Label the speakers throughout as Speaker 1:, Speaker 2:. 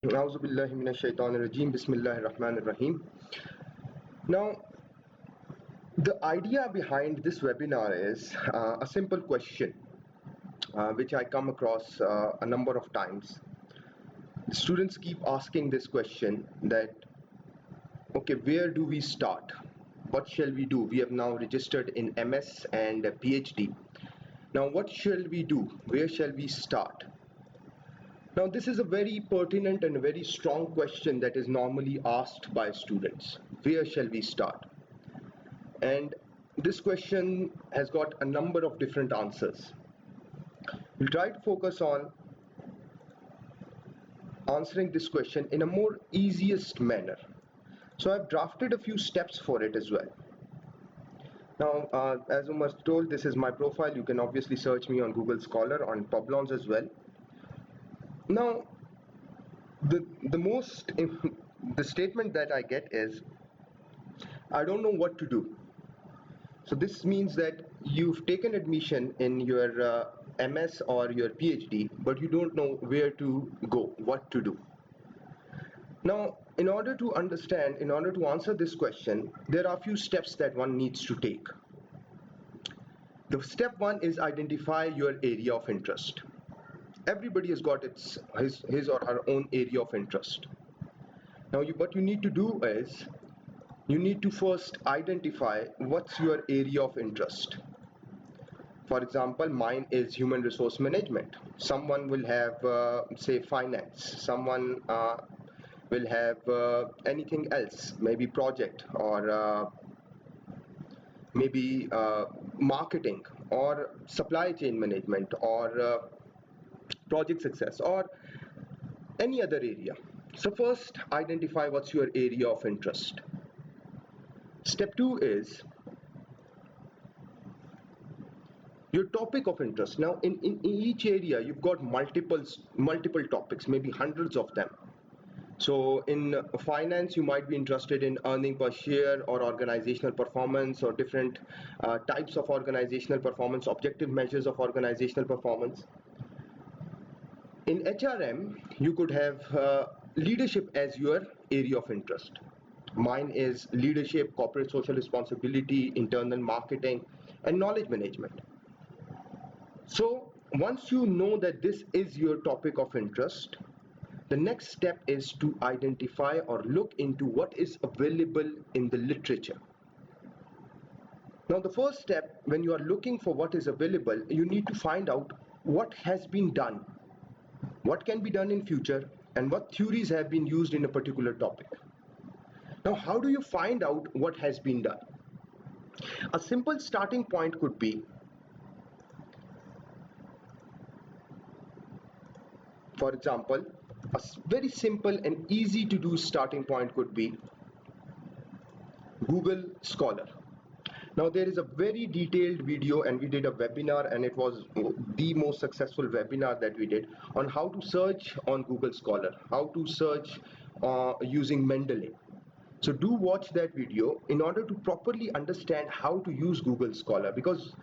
Speaker 1: A'udhu billahi minash shaitanir rajim. Bismillahir rahmanir rahim. Now, the idea behind this webinar is a simple question which I come across a number of times. The students keep asking this question that, okay, where do we start? What shall we do? We have now registered in MS and PhD. Now, what shall we do? Where shall we start? Now, this is a very pertinent and a very strong question that is normally asked by students. Where shall we start? And this question has got a number of different answers. We'll try to focus on answering this question in a more easiest manner. So I've drafted a few steps for it as well. Now, as Umar told, this is my profile. You can obviously search me on Google Scholar, on Publons as well. Now, the most the statement that I get is, I don't know what to do. So this means that you've taken admission in your MS or your PhD, but you don't know where to go, what to do. Now, in order to understand, in order to answer this question, there are a few steps that one needs to take. The step one is identify your area of interest. Everybody has got his or her own area of interest. Now, what you need to do is, you need to first identify what's your area of interest. For example, mine is human resource management. Someone will have, say, finance. Someone will have anything else, maybe project or maybe marketing or supply chain management or project success or any other area. So first, identify what's your area of interest. Step two is your topic of interest. Now, in each area, you've got multiple topics, maybe hundreds of them. So in finance, you might be interested in earning per share or organizational performance or different types of organizational performance, objective measures of organizational performance. In HRM, you could have leadership as your area of interest. Mine is leadership, corporate social responsibility, internal marketing, and knowledge management. So once you know that this is your topic of interest, the next step is to identify or look into what is available in the literature. Now, the first step, when you are looking for what is available, you need to find out what has been done, what can be done in future, and what theories have been used in a particular topic. Now, how do you find out what has been done? A simple starting point could be, for example, a very simple and easy to do starting point could be Google Scholar. Now, there is a very detailed video, and we did a webinar, and it was the most successful webinar that we did on how to search on Google Scholar, how to search using Mendeley. So do watch that video in order to properly understand how to use Google Scholar, because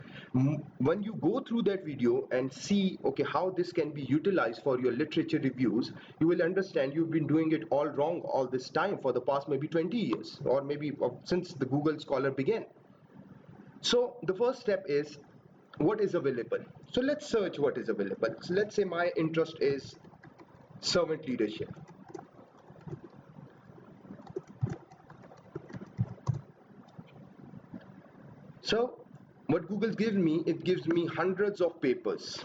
Speaker 1: when you go through that video and see, okay, how this can be utilized for your literature reviews, you will understand you've been doing it all wrong all this time for the past maybe 20 years or maybe since the Google Scholar began. So the first step is what is available. So let's search what is available. So let's say my interest is servant leadership. So what Google gives me, it gives me hundreds of papers.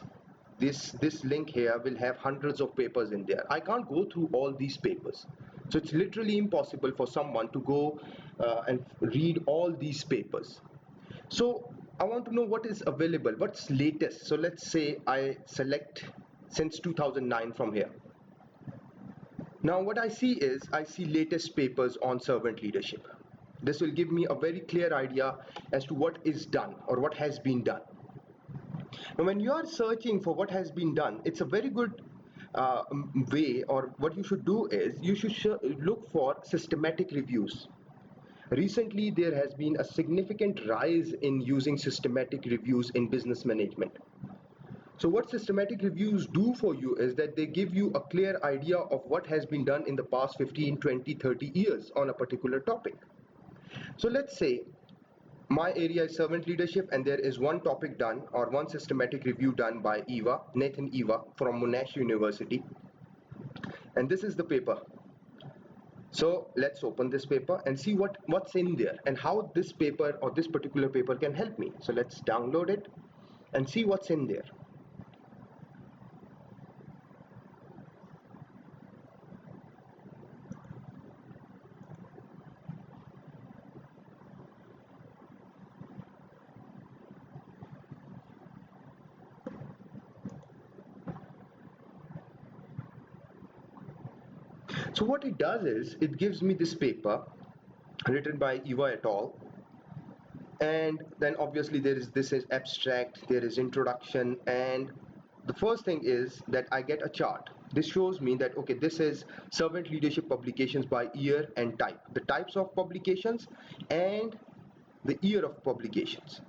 Speaker 1: This link here will have hundreds of papers in there. I can't go through all these papers. So it's literally impossible for someone to go and read all these papers. So I want to know what is available, what's latest. So let's say I select since 2009 from here. Now what I see is, I see latest papers on servant leadership. This will give me a very clear idea as to what is done or what has been done. Now when you are searching for what has been done, it's a very good way, or what you should do is you should look for systematic reviews. Recently, there has been a significant rise in using systematic reviews in business management. So what systematic reviews do for you is that they give you a clear idea of what has been done in the past 15, 20, 30 years on a particular topic. So let's say my area is servant leadership, and there is one topic done or one systematic review done by Nathan Eva from Monash University, and this is the paper. So let's open this paper and see what's in there and how this paper or this particular paper can help me. So let's download it and see what's in there. So what it does is it gives me this paper written by Eva et al. And then obviously this is abstract, there is introduction, and the first thing is that I get a chart. This shows me that okay, this is servant leadership publications by year and type, the types of publications and the year of publications.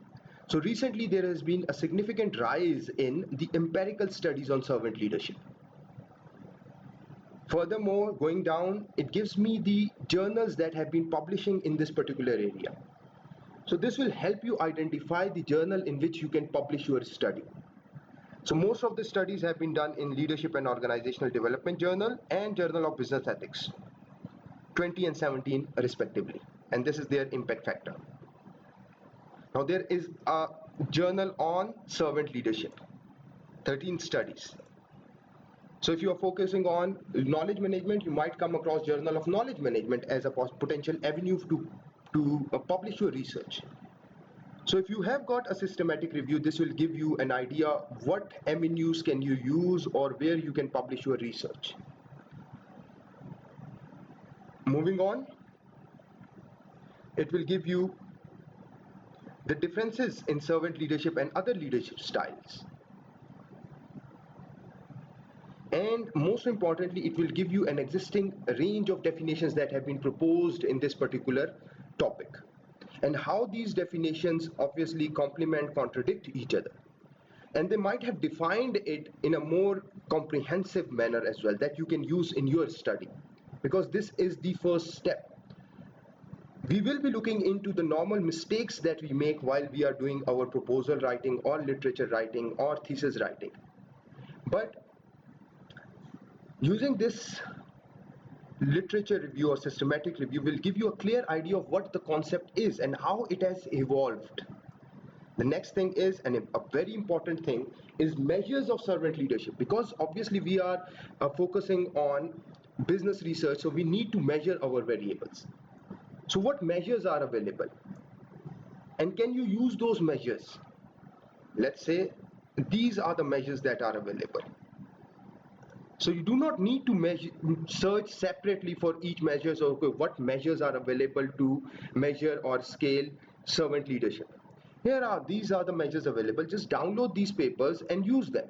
Speaker 1: So recently there has been a significant rise in the empirical studies on servant leadership. Furthermore, going down, it gives me the journals that have been publishing in this particular area. So this will help you identify the journal in which you can publish your study. So most of the studies have been done in Leadership and Organizational Development Journal and Journal of Business Ethics, 20 and 17 respectively. And this is their impact factor. Now there is a journal on servant leadership, 13 studies. So if you are focusing on knowledge management, you might come across Journal of Knowledge Management as a potential avenue to publish your research. So if you have got a systematic review, this will give you an idea what avenues can you use or where you can publish your research. Moving on, it will give you the differences in servant leadership and other leadership styles. And most importantly, it will give you an existing range of definitions that have been proposed in this particular topic, and how these definitions obviously complement, contradict each other. And they might have defined it in a more comprehensive manner as well that you can use in your study, because this is the first step. We will be looking into the normal mistakes that we make while we are doing our proposal writing or literature writing or thesis writing. But using this literature review or systematic review will give you a clear idea of what the concept is and how it has evolved. The next thing is, and a very important thing, is measures of servant leadership, because obviously we are focusing on business research, so we need to measure our variables. So what measures are available? And can you use those measures? Let's say these are the measures that are available. So you do not need to search separately for each measure. So okay, what measures are available to measure or scale servant leadership? These are the measures available. Just download these papers and use them.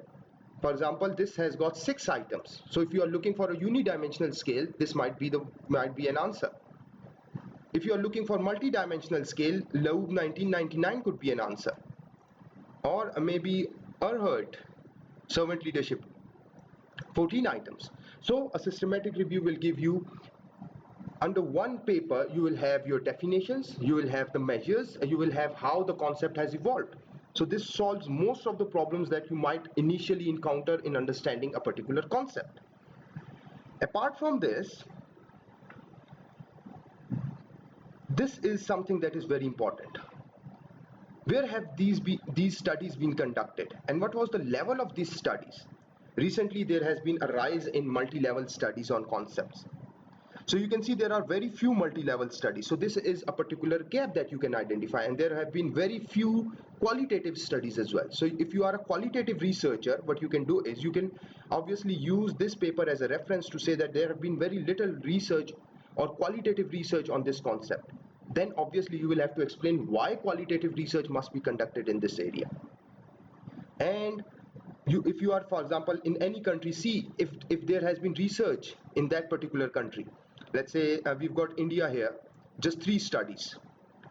Speaker 1: For example, this has got 6 items. So if you are looking for a unidimensional scale, this might be an answer. If you are looking for multi-dimensional scale, Loeb 1999 could be an answer. Or maybe Erhard, servant leadership, 14 items. So a systematic review will give you, under one paper, you will have your definitions, you will have the measures, and you will have how the concept has evolved. So this solves most of the problems that you might initially encounter in understanding a particular concept. Apart from this, this is something that is very important. Where have these studies been conducted, and what was the level of these studies? Recently, there has been a rise in multi-level studies on concepts. So you can see there are very few multi-level studies. So this is a particular gap that you can identify, and there have been very few qualitative studies as well. So if you are a qualitative researcher, what you can do is you can obviously use this paper as a reference to say that there have been very little research or qualitative research on this concept. Then obviously you will have to explain why qualitative research must be conducted in this area. And if you are, for example, in any country, see if there has been research in that particular country. Let's say we've got India here, just 3 studies.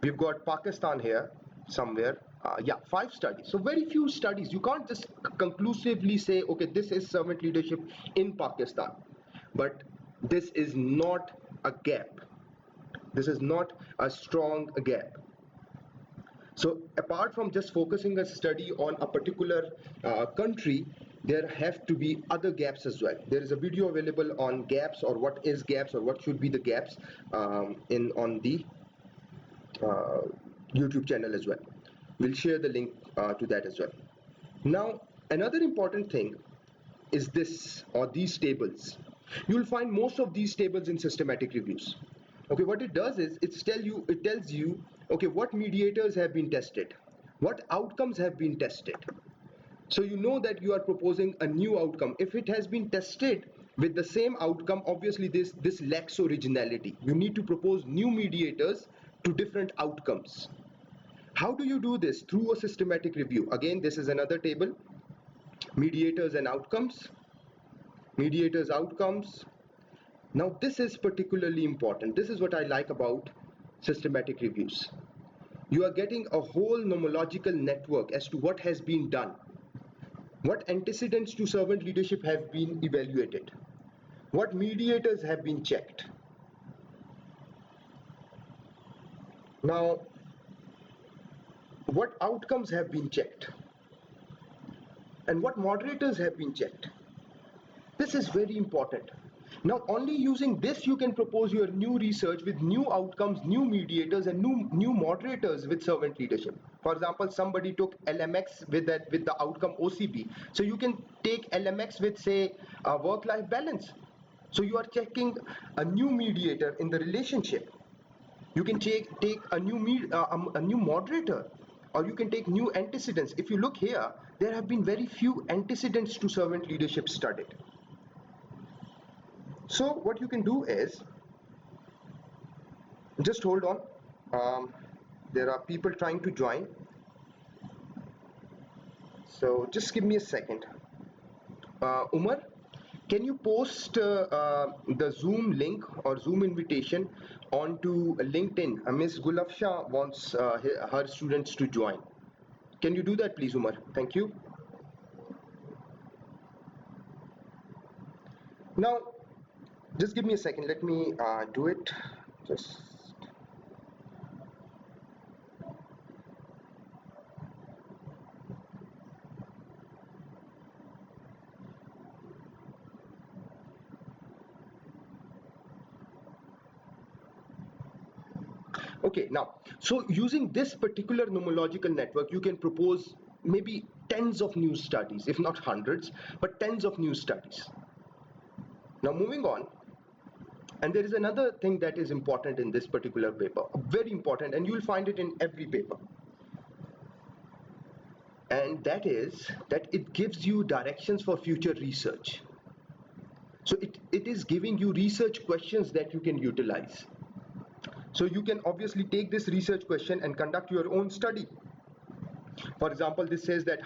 Speaker 1: We've got Pakistan here somewhere, Yeah, 5 studies. So very few studies. You can't just conclusively say, okay, this is servant leadership in Pakistan. But this is not a gap. This is not a strong gap. So apart from just focusing a study on a particular country, there have to be other gaps as well. There is a video available on gaps, or what is gaps, or what should be the gaps, in on the uh, YouTube channel as well. We'll share the link to that as well. Now, another important thing is this, or these tables. You'll find most of these tables in systematic reviews. Okay, what it does is it tells you, okay, what mediators have been tested, what outcomes have been tested. So you know that you are proposing a new outcome. If it has been tested with the same outcome, obviously this lacks originality. You need to propose new mediators to different outcomes. How do you do this? Through a systematic review. Again, this is another table. Mediators and outcomes. Mediators, outcomes. Now this is particularly important. This is what I like about systematic reviews. You are getting a whole nomological network as to what has been done. What antecedents to servant leadership have been evaluated? What mediators have been checked? Now, what outcomes have been checked? And what moderators have been checked? This is very important. Now, only using this you can propose your new research with new outcomes, new mediators, and new moderators with servant leadership. For example, somebody took LMX with the outcome OCB. So you can take LMX with, say, work-life balance. So you are checking a new mediator in the relationship. You can take a new moderator, or you can take new antecedents. If you look here, there have been very few antecedents to servant leadership studied. So what you can do is, just hold on. There are people trying to join. So just give me a second. Umar, can you post the Zoom link or Zoom invitation onto LinkedIn? Ms. Gulafsha wants her students to join. Can you do that, please, Umar? Thank you. Now, just give me a second. Let me do it. Just okay. Now, so using this particular nomological network, you can propose maybe tens of new studies, if not hundreds, but tens of new studies. Now, moving on. And there is another thing that is important in this particular paper, very important, and you will find it in every paper. And that is that it gives you directions for future research. So it is giving you research questions that you can utilize. So you can obviously take this research question and conduct your own study. For example, this says that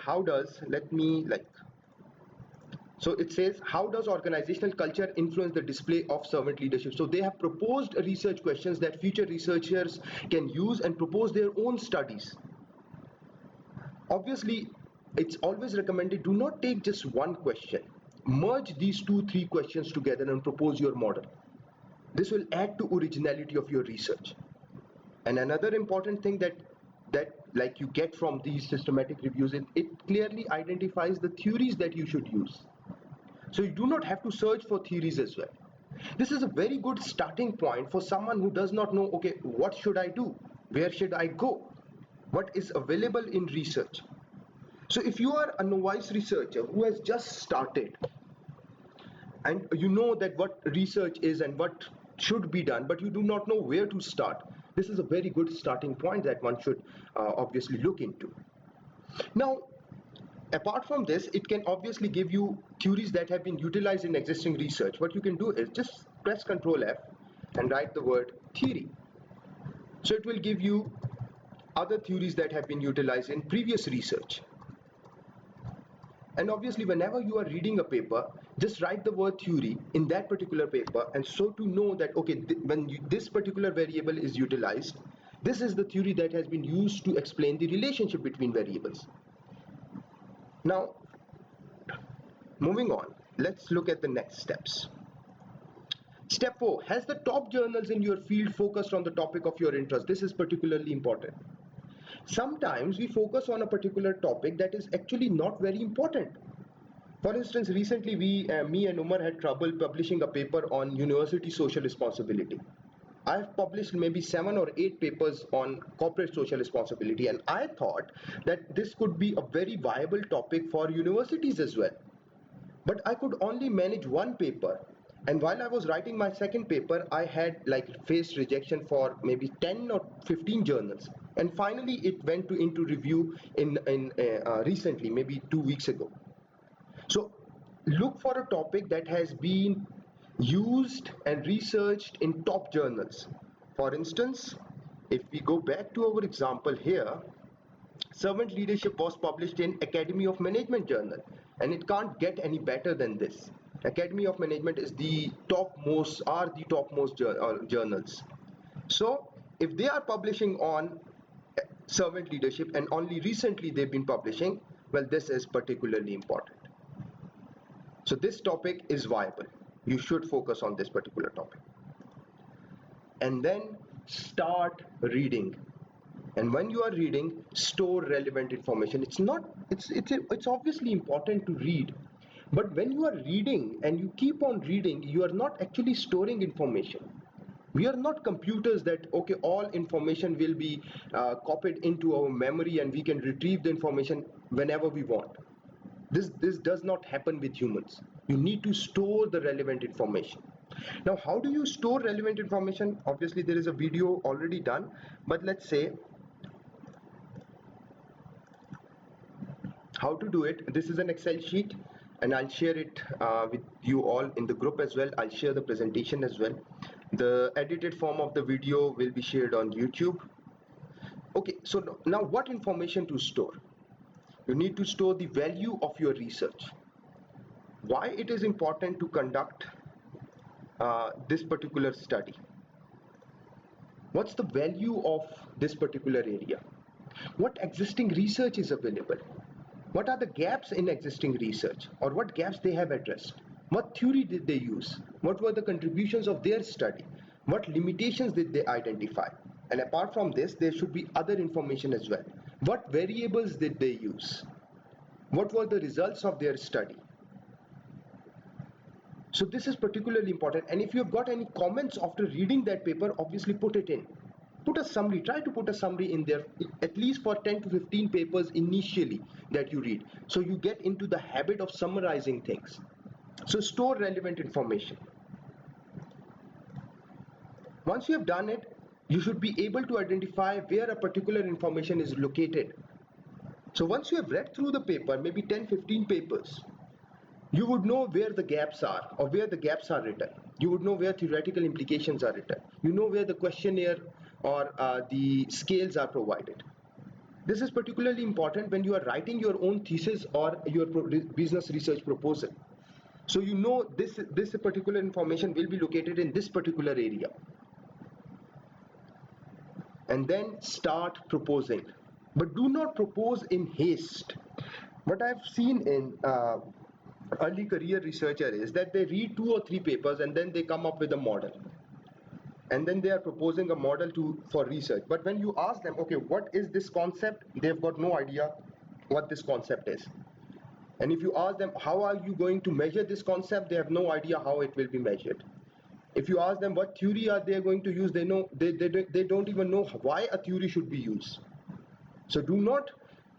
Speaker 1: so it says, how does organizational culture influence the display of servant leadership? So they have proposed research questions that future researchers can use and propose their own studies. Obviously, it's always recommended, do not take just one question. Merge these 2-3 questions together and propose your model. This will add to originality of your research. And another important thing that like you get from these systematic reviews, it clearly identifies the theories that you should use. So you do not have to search for theories as well. This is a very good starting point for someone who does not know, okay, what should I do? Where should I go? What is available in research? So if you are a novice researcher who has just started, and you know that what research is and what should be done, but you do not know where to start, this is a very good starting point that one should obviously look into. Now, apart from this, it can obviously give you theories that have been utilized in existing research. What you can do is just press Ctrl F and write the word theory. So it will give you other theories that have been utilized in previous research. And obviously, whenever you are reading a paper, just write the word theory in that particular paper, and so to know that, okay, when this particular variable is utilized, This is the theory that has been used to explain the relationship between variables. Now, moving on, let's look at the next steps. Step 4, has the top journals in your field focused on the topic of your interest? This is particularly important. Sometimes we focus on a particular topic that is actually not very important. For instance, recently me and Umar had trouble publishing a paper on university social responsibility. I've published maybe 7 or 8 papers on corporate social responsibility, and I thought that this could be a very viable topic for universities as well. But I could only manage one paper, and while I was writing my second paper, I had like faced rejection for maybe 10 or 15 journals, and finally it went into review in recently, maybe 2 weeks ago. So look for a topic that has been used and researched in top journals. For instance, if we go back to our example here, Servant Leadership was published in Academy of Management journal, and it can't get any better than this. Academy of Management is the topmost journals. So if they are publishing on servant leadership and only recently they've been publishing, well, this is particularly important. So this topic is viable. You should focus on this particular topic. And then start reading. And when you are reading, store relevant information. It's obviously important to read. But when you are reading and you keep on reading, you are not actually storing information. We are not computers that, okay, all information will be copied into our memory and we can retrieve the information whenever we want. This does not happen with humans. You need to store the relevant information. Now, how do you store relevant information? Obviously, there is a video already done, but let's say how to do it. This is an Excel sheet, and I'll share it with you all in the group as well. I'll share the presentation as well. The edited form of the video will be shared on YouTube. Okay, so now what information to store? You need to store the value of your research. Why it is important to conduct this particular study? What's the value of this particular area? What existing research is available? What are the gaps in existing research, or what gaps they have addressed? What theory did they use? What were the contributions of their study? What limitations did they identify? And apart from this, there should be other information as well. What variables did they use? What were the results of their study? So this is particularly important, and if you have got any comments after reading that paper, obviously put it in. Put a summary, try to put a summary in there, at least for 10 to 15 papers initially that you read. So you get into the habit of summarizing things. So store relevant information. Once you have done it, you should be able to identify where a particular information is located. So once you have read through the paper, maybe 10, 15 papers, you would know where the gaps are or where the gaps are written. You would know where theoretical implications are written. You know where the questionnaire or the scales are provided. This is particularly important when you are writing your own thesis or your business research proposal. So you know this particular information will be located in this particular area. And then start proposing. But do not propose in haste. What I've seen in early career researcher is that they read 2 or 3 papers and then they come up with a model, and then they are proposing a model for research. But when you ask them, okay, what is this concept, they've got no idea what this concept is. And if you ask them, how are you going to measure this concept, they have no idea how it will be measured. If you ask them what theory are they going to use, they don't even know why a theory should be used. So do not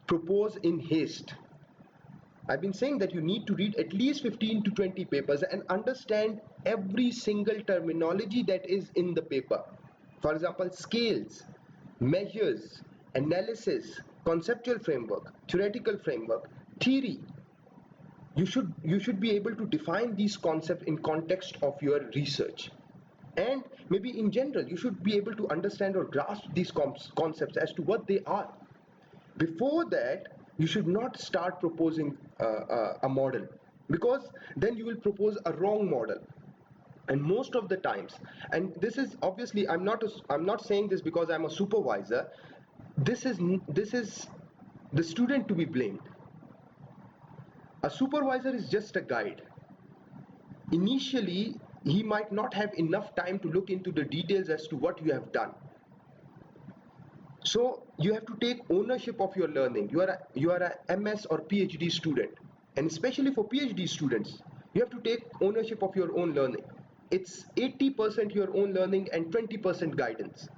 Speaker 1: propose in haste. I've been saying that you need to read at least 15 to 20 papers and understand every single terminology that is in the paper. For example, scales, measures, analysis, conceptual framework, theoretical framework, theory. You should be able to define these concepts in context of your research. And maybe in general, you should be able to understand or grasp these concepts as to what they are. Before that, you should not start proposing a model, because then you will propose a wrong model. And most of the times, and this is obviously, I'm not saying this because I'm a supervisor. This is the student to be blamed. A supervisor is just a guide. Initially, he might not have enough time to look into the details as to what you have done. So you have to take ownership of your learning. You are a MS or PhD student, and especially for PhD students, you have to take ownership of your own learning. It's 80% your own learning and 20% guidance.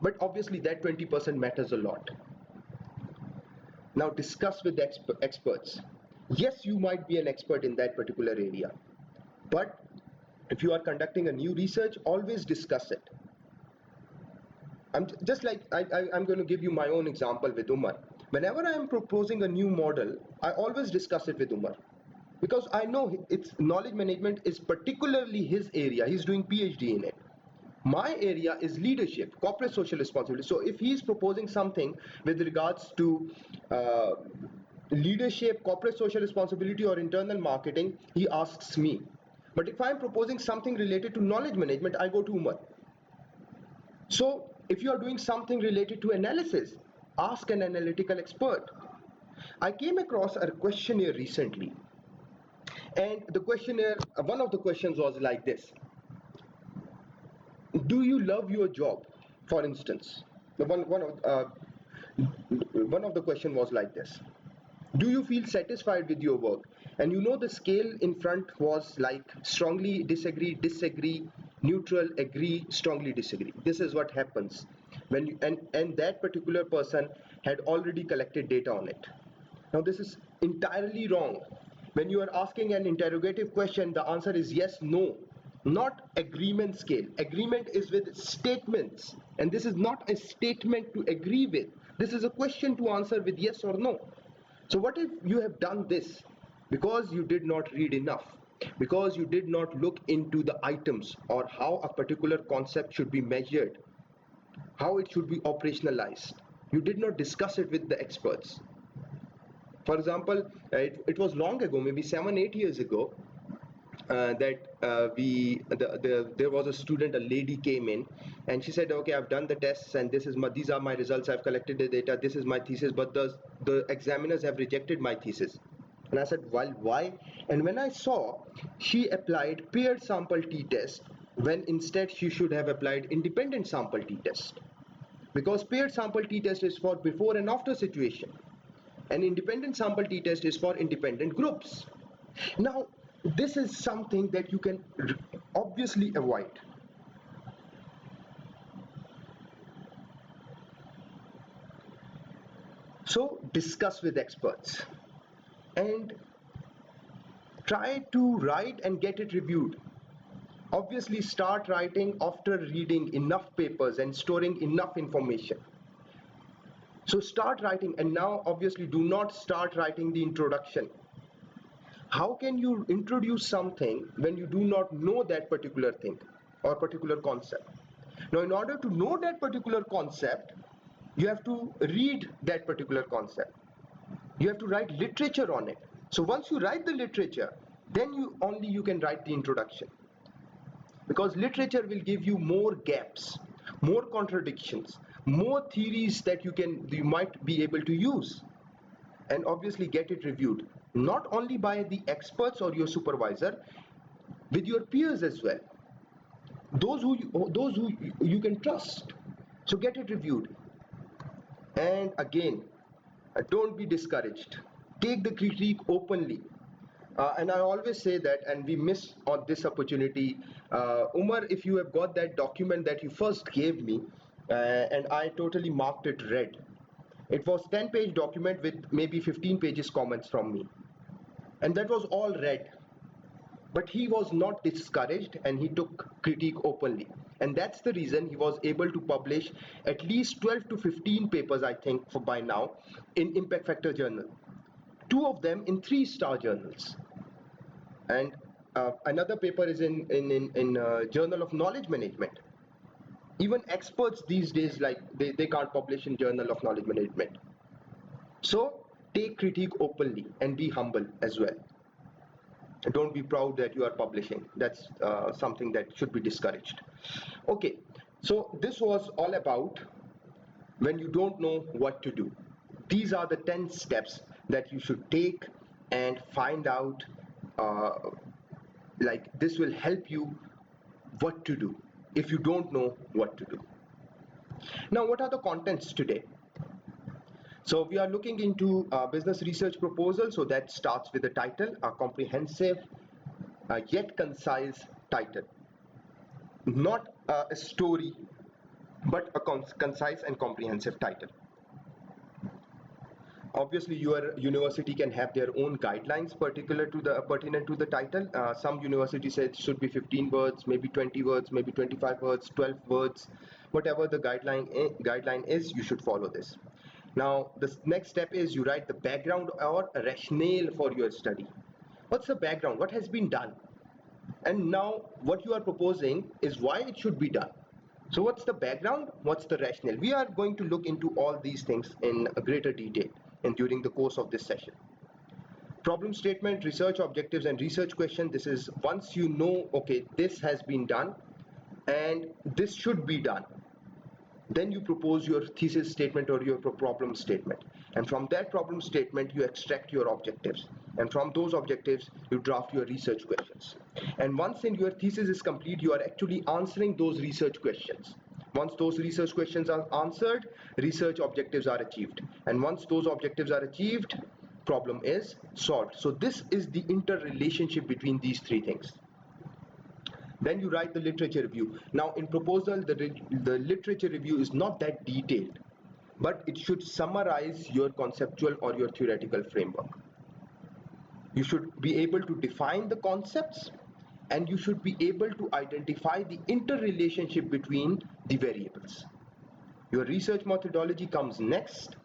Speaker 1: But obviously that 20% matters a lot. Now discuss with experts. Yes, you might be an expert in that particular area, but if you are conducting a new research, always discuss it. I'm just like I'm going to give you my own example with Umar. Whenever I am proposing a new model, I always discuss it with Umar because I know it's knowledge management is particularly his area. He's doing PhD in it. My area is leadership, corporate social responsibility. So if he's proposing something with regards to uh, leadership, corporate social responsibility, or internal marketing, he asks me. But if I'm proposing something related to knowledge management, I go to Umar. So if you are doing something related to analysis, ask an analytical expert. I came across a questionnaire recently, and the questionnaire, one of the questions was like this: do you love your job? For instance, one of the question was like this: do you feel satisfied with your work? And you know the scale in front was like strongly disagree, disagree, neutral, agree, strongly disagree. This is what happens when you, and that particular person had already collected data on it. Now this is entirely wrong. When you are asking an interrogative question, the answer is yes, no, not agreement scale. Agreement is with statements, and this is not a statement to agree with. This is a question to answer with yes or no. So what if you have done this because you did not read enough, because you did not look into the items or how a particular concept should be measured, how it should be operationalized. You did not discuss it with the experts. For example, it was long ago, maybe 7, 8 years ago, that there was a student, a lady came in, and she said, okay, I've done the tests and these are my results, I've collected the data, this is my thesis, but the examiners have rejected my thesis. And I said, well, why? And when I saw she applied paired sample t-test when instead she should have applied independent sample t-test, because paired sample t-test is for before and after situation, and independent sample t-test is for independent groups. Now, this is something that you can obviously avoid. So, discuss with experts and try to write and get it reviewed. Obviously, start writing after reading enough papers and storing enough information. So, start writing, and now, obviously, do not start writing the introduction. How can you introduce something when you do not know that particular thing or particular concept? Now, in order to know that particular concept, you have to read that particular concept. You have to write literature on it. So once you write the literature, then you can write the introduction, because literature will give you more gaps, more contradictions, more theories that you might be able to use, and obviously get it reviewed not only by the experts or your supervisor, with your peers as well, those who you can trust. So get it reviewed. And again, don't be discouraged. Take the critique openly. And I always say that, and we miss on this opportunity. Umar, if you have got that document that you first gave me, and I totally marked it red. It was 10-page document with maybe 15 pages comments from me. And that was all red. But he was not discouraged and he took critique openly. And that's the reason he was able to publish at least 12 to 15 papers, I think, for by now, in Impact Factor Journal. Two of them in 3-star journals. And another paper is in Journal of Knowledge Management. Even experts these days, like they can't publish in Journal of Knowledge Management. So take critique openly and be humble as well. Don't be proud that you are publishing. That's something that should be discouraged. Okay, so this was all about when you don't know what to do. These are the 10 steps that you should take and find out, uh, like this will help you what to do if you don't know what to do. Now, what are the contents today? So we are looking into business research proposal. So that starts with the title, a comprehensive yet concise title. Not a story, but a concise and comprehensive title. Obviously, your university can have their own guidelines particular to the pertinent to the title. Some universities say it should be 15 words, maybe 20 words, maybe 25 words, 12 words. Whatever the guideline is, you should follow this. Now, the next step is you write the background or rationale for your study. What's the background? What has been done? And now what you are proposing is why it should be done. So what's the background? What's the rationale? We are going to look into all these things in a greater detail and during the course of this session. Problem statement, research objectives, and research question. This is once you know, okay, this has been done and this should be done. Then you propose your thesis statement or your problem statement. And from that problem statement, you extract your objectives. And from those objectives, you draft your research questions. And once in your thesis is complete, you are actually answering those research questions. Once those research questions are answered, research objectives are achieved. And once those objectives are achieved, problem is solved. So this is the interrelationship between these three things. Then you write the literature review. Now in proposal, the literature review is not that detailed, but it should summarize your conceptual or your theoretical framework. You should be able to define the concepts and you should be able to identify the interrelationship between the variables. Your research methodology comes next,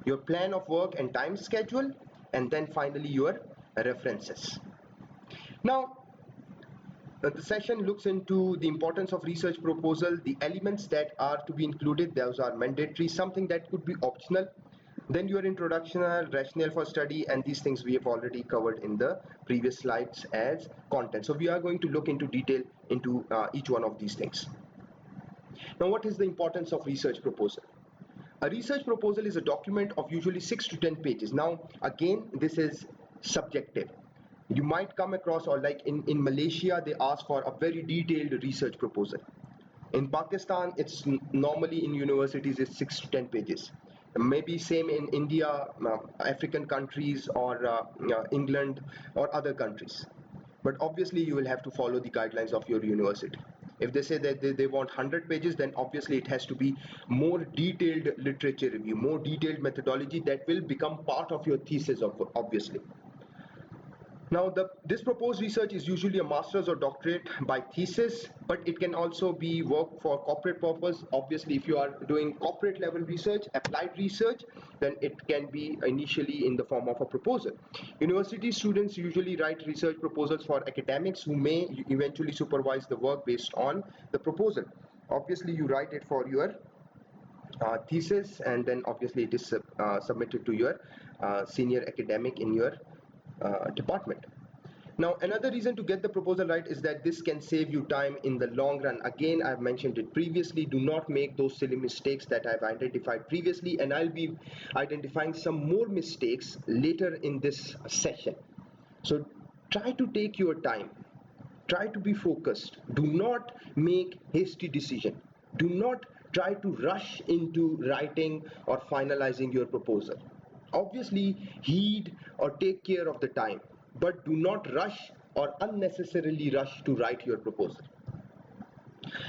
Speaker 1: your plan of work and time schedule, and then finally your references. Now, the session looks into the importance of research proposal, the elements that are to be included, those are mandatory, something that could be optional. Then your introduction, rationale for study, and these things we have already covered in the previous slides as content. So we are going to look into detail into each one of these things. Now, what is the importance of research proposal? A research proposal is a document of usually 6 to 10 pages. Now, again, this is subjective. You might come across, or like in Malaysia, they ask for a very detailed research proposal. In Pakistan, it's normally in universities, it's 6 to 10 pages. Maybe same in India, African countries, or England, or other countries. But obviously, you will have to follow the guidelines of your university. If they say that they want 100 pages, then obviously it has to be more detailed literature review, more detailed methodology that will become part of your thesis, obviously. Now, this proposed research is usually a master's or doctorate by thesis, but it can also be work for corporate purpose. Obviously, if you are doing corporate level research, applied research, then it can be initially in the form of a proposal. University students usually write research proposals for academics who may eventually supervise the work based on the proposal. Obviously, you write it for your thesis, and then obviously it is submitted to your senior academic in your department. Now, another reason to get the proposal right is that this can save you time in the long run. Again, I've mentioned it previously. Do not make those silly mistakes that I've identified previously, and I'll be identifying some more mistakes later in this session. So try to take your time. Try to be focused. Do not make hasty decision. Do not try to rush into writing or finalizing your proposal. Obviously, heed or take care of the time, but do not rush or unnecessarily rush to write your proposal.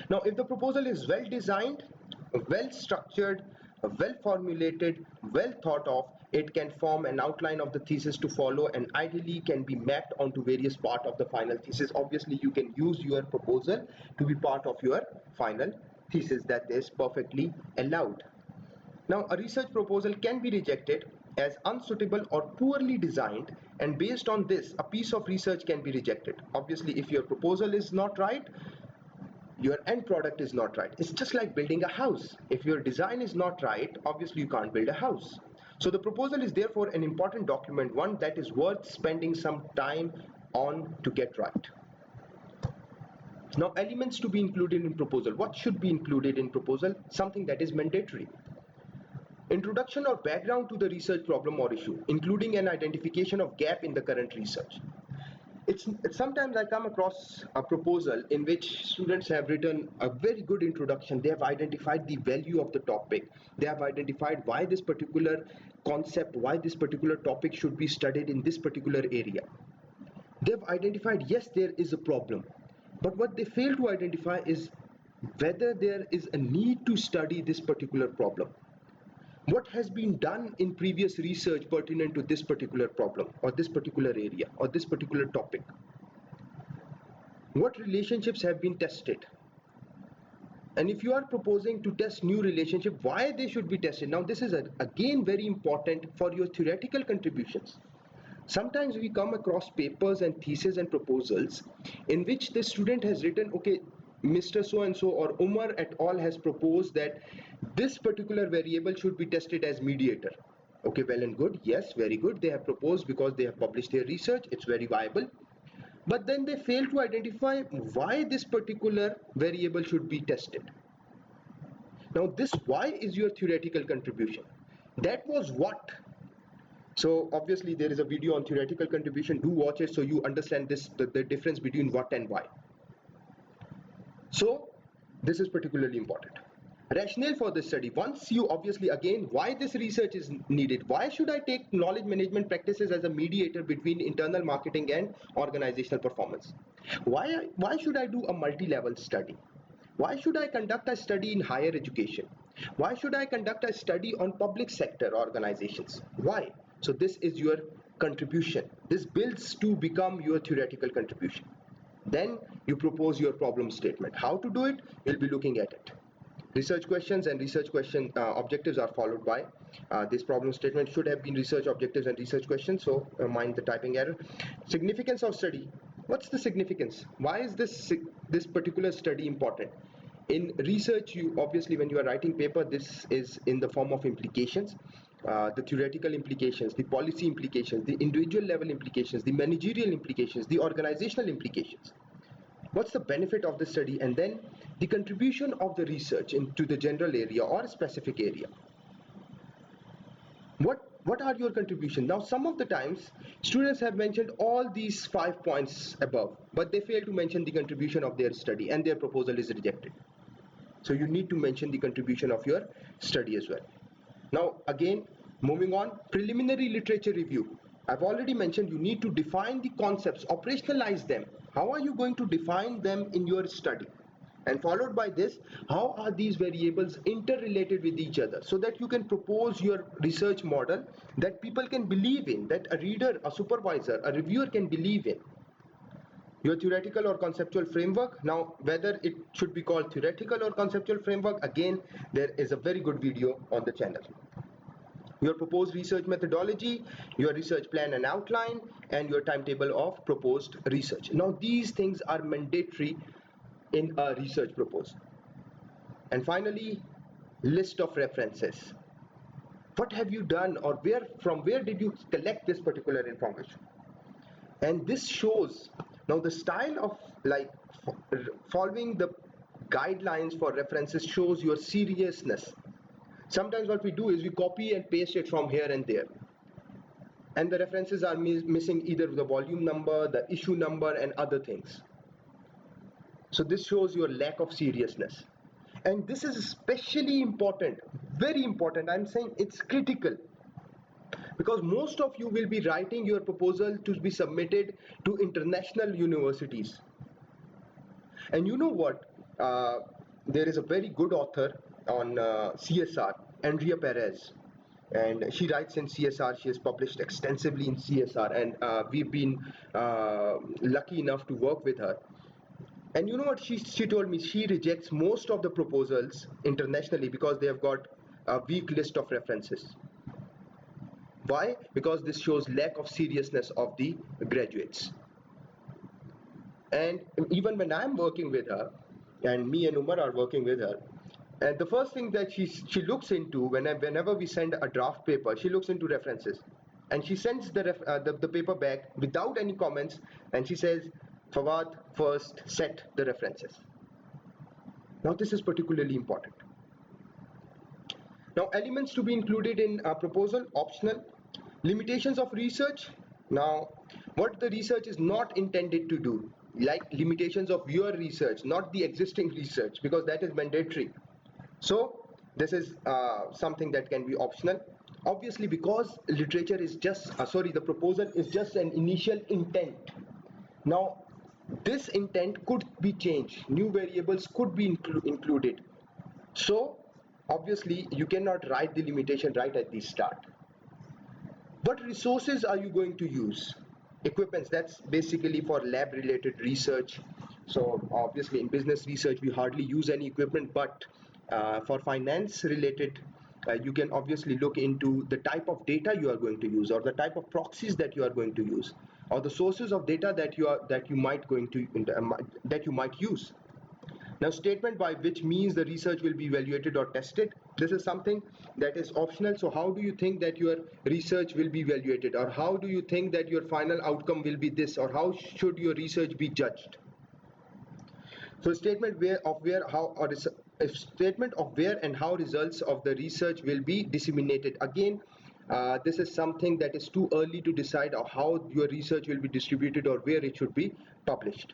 Speaker 1: Now, if the proposal is well designed, well structured, well formulated, well thought of, it can form an outline of the thesis to follow and ideally can be mapped onto various parts of the final thesis. Obviously, you can use your proposal to be part of your final thesis. That is perfectly allowed. Now, a research proposal can be rejected as unsuitable or poorly designed, and based on this, a piece of research can be rejected. Obviously, if your proposal is not right, your end product is not right. It's just like building a house. If your design is not right, obviously you can't build a house. So the proposal is therefore an important document, one that is worth spending some time on to get right. Now, elements to be included in proposal. What should be included in proposal? Something that is mandatory. Introduction or background to the research problem or issue, including an identification of gap in the current research. It's sometimes I come across a proposal in which students have written a very good introduction. They have identified the value of the topic. They have identified why this particular concept, why this particular topic should be studied in this particular area. They've identified, yes, there is a problem, but what they fail to identify is whether there is a need to study this particular problem. What has been done in previous research pertinent to this particular problem or this particular area or this particular topic? What relationships have been tested? And if you are proposing to test new relationship, why they should be tested? Now, this is again very important for your theoretical contributions. Sometimes we come across papers and theses and proposals in which the student has written, okay, Mr. So-and-so or Umar et al. Has proposed that this particular variable should be tested as mediator. Okay, well and good. Yes, very good. They have proposed because they have published their research. It's very viable. But then they fail to identify why this particular variable should be tested. Now, this why is your theoretical contribution. That was what. So obviously there is a video on theoretical contribution. Do watch it so you understand the difference between what and why. So this is particularly important. Rationale for this study. Once you obviously again why this research is needed. Why should I take knowledge management practices as a mediator between internal marketing and organizational performance? Why should I do a multi-level study? Why should I conduct a study in higher education? Why should I conduct a study on public sector organizations? Why? So this is your contribution. This builds to become your theoretical contribution. Then you propose your problem statement. How to do it? We'll be looking at it. Research questions and research question objectives are followed by this problem statement should have been research objectives and research questions. So mind the typing error. Significance of study. What's the significance? Why is this particular study important? In research, you obviously when you are writing paper, this is in the form of implications. The theoretical implications, the policy implications, the individual level implications, the managerial implications, the organizational implications. What's the benefit of the study, and then the contribution of the research into the general area or specific area. What are your contributions? Now, some of the times students have mentioned all these 5 points above, but they fail to mention the contribution of their study and their proposal is rejected. So you need to mention the contribution of your study as well. Now again, moving on, preliminary literature review. I've already mentioned you need to define the concepts, operationalize them. How are you going to define them in your study? And followed by this, how are these variables interrelated with each other so that you can propose your research model that people can believe in, that a reader, a supervisor, a reviewer can believe in. Your theoretical or conceptual framework. Now, whether it should be called theoretical or conceptual framework, again, there is a very good video on the channel. Your proposed research methodology, your research plan and outline, and your timetable of proposed research. Now, these things are mandatory in a research proposal. And finally, list of references. What have you done, or from where did you collect this particular information? And this shows, now the style of following the guidelines for references shows your seriousness. Sometimes what we do is we copy and paste it from here and there. And the references are missing either the volume number, the issue number, and other things. So this shows your lack of seriousness. And this is especially important, very important. I'm saying it's critical. Because most of you will be writing your proposal to be submitted to international universities. And you know what? There is a very good author on CSR, Andrea Perez. And she writes in CSR. She has published extensively in CSR. And we've been lucky enough to work with her. And you know what she told me? She rejects most of the proposals internationally because they have got a weak list of references. Why? Because this shows lack of seriousness of the graduates. And even when I'm working with her, and me and Umar are working with her, and the first thing that she looks into whenever we send a draft paper, she looks into references. and she sends the paper back without any comments, and she says, Fawad, first set the references. Now this is particularly important. Now, elements to be included in a proposal, optional. Limitations of research. Now, what the research is not intended to do, like limitations of your research, not the existing research, because that is mandatory. So this is something that can be optional. Obviously, because literature is just, the proposal is just an initial intent. Now, this intent could be changed. New variables could be included. So obviously you cannot write the limitation right at the start. What resources are you going to use? Equipments, that's basically for lab related research. So obviously in business research we hardly use any equipment, but for finance related, you can obviously look into the type of data you are going to use, or the type of proxies that you are going to use, or the sources of data that you might use. Now, statement by which means the research will be evaluated or tested. This is something that is optional. So how do you think that your research will be evaluated, or how do you think that your final outcome will be this, or how should your research be judged? So statement a statement of where and how results of the research will be disseminated. Again, this is something that is too early to decide how your research will be distributed or where it should be published.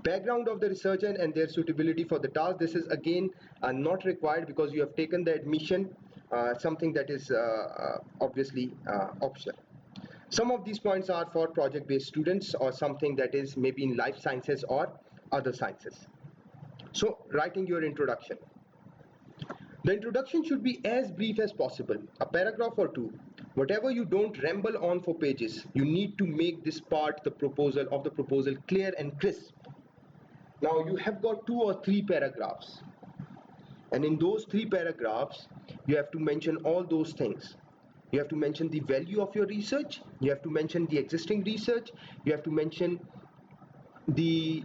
Speaker 1: Background of the researcher and their suitability for the task. This is again not required because you have taken the admission, something that is obviously optional. Some of these points are for project-based students, or something that is maybe in life sciences or other sciences. So writing your introduction. The introduction should be as brief as possible, a paragraph or two. Whatever, you don't ramble on for pages. You need to make this part the proposal clear and crisp. Now you have got 2 or 3 paragraphs, and in those 3 paragraphs you have to mention all those things. You have to mention the value of your research, you have to mention the existing research, you have to mention the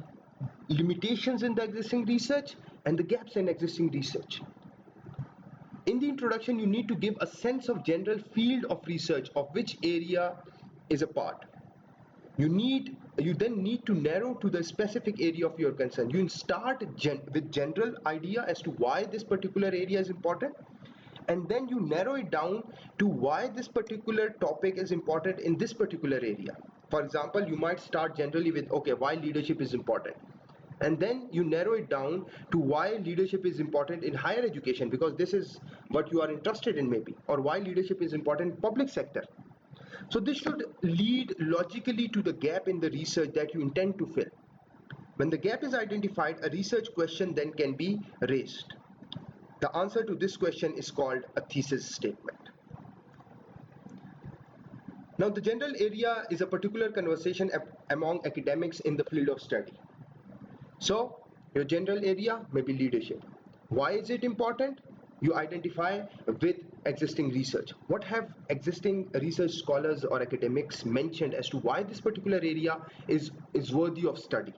Speaker 1: limitations in the existing research and the gaps in existing research. In the introduction, you need to give a sense of general field of research of which area is a part. You then need to narrow to the specific area of your concern. You start with general idea as to why this particular area is important, and then you narrow it down to why this particular topic is important in this particular area. For example, you might start generally with, okay, why leadership is important, and then you narrow it down to why leadership is important in higher education, because this is what you are interested in maybe, or why leadership is important in public sector. So this should lead logically to the gap in the research that you intend to fill. When the gap is identified, a research question then can be raised. The answer to this question is called a thesis statement. Now, the general area is a particular conversation among academics in the field of study. So your general area may be leadership. Why is it important? You identify with existing research. What have existing research scholars or academics mentioned as to why this particular area is worthy of study?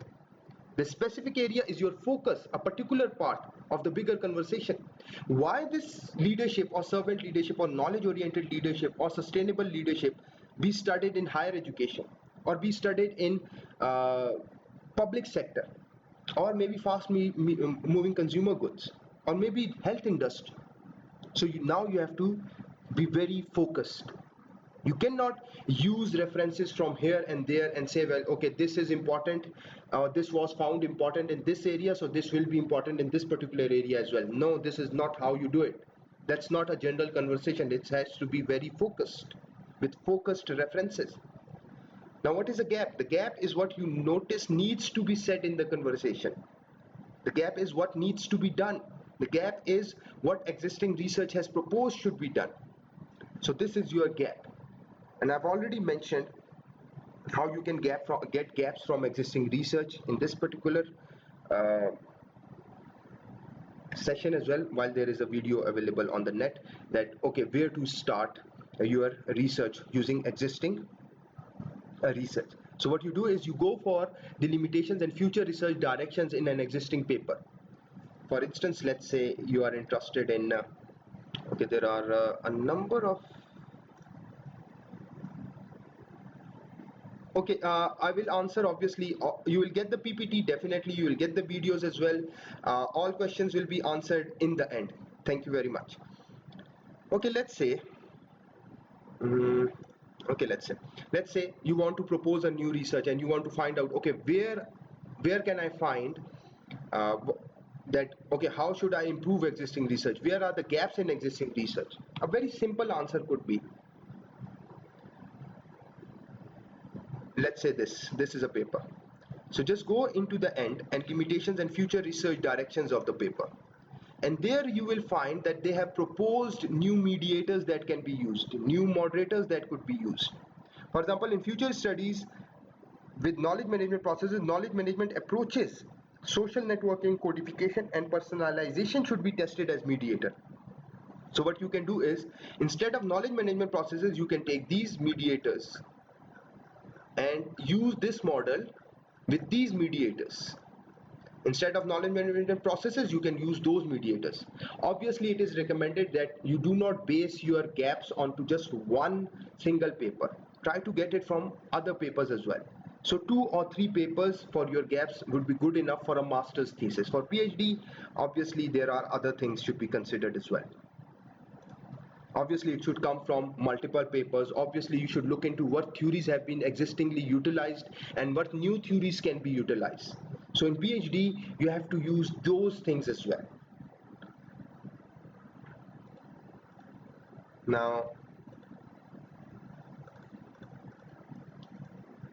Speaker 1: The specific area is your focus, a particular part of the bigger conversation. Why this leadership or servant leadership or knowledge-oriented leadership or sustainable leadership be studied in higher education, or be studied in public sector, or maybe fast moving consumer goods, or maybe health industry. So now you have to be very focused. You cannot use references from here and there and say, well, okay, this is important, this was found important in this area, so this will be important in this particular area as well. No, this is not how you do it. That's not a general conversation. It has to be very focused, with focused references. Now, what is a gap? The gap is what you notice needs to be said in the conversation. The gap is what needs to be done. The gap is what existing research has proposed should be done. So this is your gap. And I've already mentioned how you can get gaps from existing research in this particular uh, session as well, while there is a video available on the net, that okay, where to start your research using existing research. So what you do is you go for the limitations and future research directions in an existing paper. For instance, let's say you are interested in okay, there are a number of Okay, I will answer obviously. You will get the PPT, definitely. You will get the videos as well. All questions will be answered in the end. Thank you very much. Okay, mm, let's say you want to propose a new research and you want to find out, okay, where can I find uh, that, okay, how should I improve existing research? Where are the gaps in existing research? A very simple answer could be, let's say this is a paper. So just go into the end and limitations and future research directions of the paper. And there you will find that they have proposed new mediators that can be used, new moderators that could be used. For example, in future studies with knowledge management processes, knowledge management approaches, social networking, codification, and personalization should be tested as mediator. So what you can do is, instead of knowledge management processes, you can take these mediators and use this model with these mediators. Instead of knowledge management processes, you can use those mediators. Obviously, it is recommended that you do not base your gaps onto just one single paper. Try to get it from other papers as well. So 2 or 3 papers for your gaps would be good enough for a master's thesis. For PhD, obviously there are other things should be considered as well. Obviously, it should come from multiple papers. Obviously, you should look into what theories have been existingly utilized and what new theories can be utilized. So in PhD, you have to use those things as well. Now,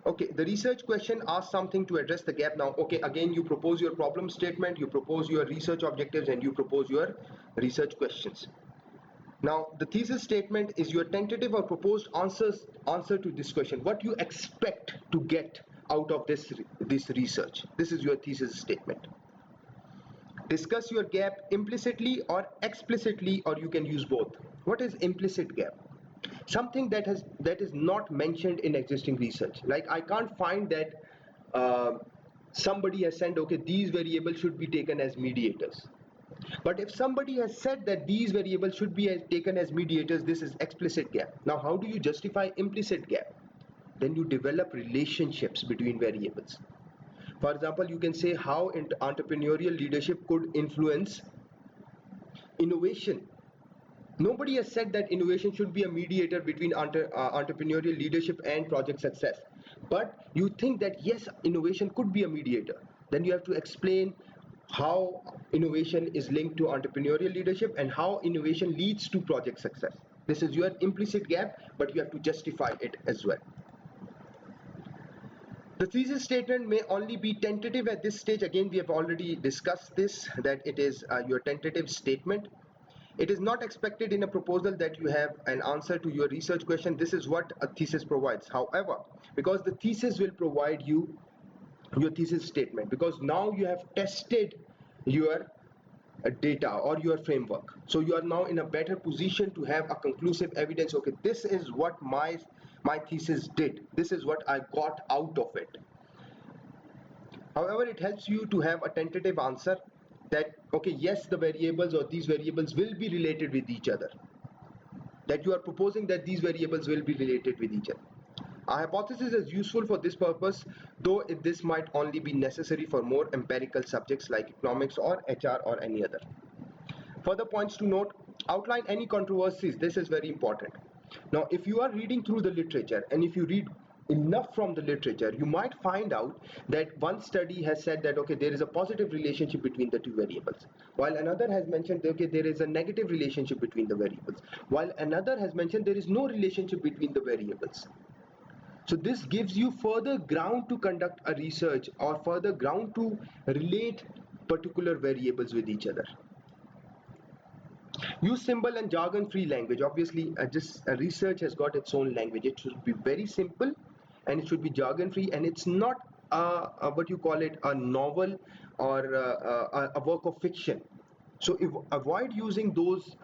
Speaker 1: okay, the research question asks something to address the gap. Now, okay, again, you propose your problem statement, you propose your research objectives, and you propose your research questions. Now, the thesis statement is your tentative or proposed answer to this question. What you expect to get out of this research. This is your thesis statement. Discuss your gap implicitly or explicitly, or you can use both. What is implicit gap? Something that is not mentioned in existing research. Like I can't find that somebody has said, okay, these variables should be taken as mediators. But if somebody has said that these variables should be taken as mediators, this is explicit gap. Now, how do you justify implicit gap? Then you develop relationships between variables. For example, you can say how entrepreneurial leadership could influence innovation. Nobody has said that innovation should be a mediator between entrepreneurial leadership and project success. But you think that yes, innovation could be a mediator. Then you have to explain how innovation is linked to entrepreneurial leadership and how innovation leads to project success. This is your implicit gap, but you have to justify it as well. The thesis statement may only be tentative at this stage. Again, we have already discussed this, that it is your tentative statement. It is not expected in a proposal that you have an answer to your research question. This is what a thesis provides. However, because the thesis will provide you your thesis statement, because now you have tested your data or your framework. So you are now in a better position to have a conclusive evidence. Okay, this is what my thesis did. This is what I got out of it. However, it helps you to have a tentative answer that, okay, yes, the variables or these variables will be related with each other. That you are proposing that these variables will be related with each other. A hypothesis is useful for this purpose, though this might only be necessary for more empirical subjects like economics or HR or any other. Further points to note, outline any controversies. This is very important. Now, if you are reading through the literature and if you read enough from the literature, you might find out that one study has said that, okay, there is a positive relationship between the two variables, while another has mentioned, okay, there is a negative relationship between the variables, while another has mentioned there is no relationship between the variables. So this gives you further ground to conduct a research or further ground to relate particular variables with each other. Use symbol and jargon free language. Obviously, just research has got its own language. It should be very simple and it should be jargon free, and it's not what you call it, a novel or a work of fiction. So avoid using those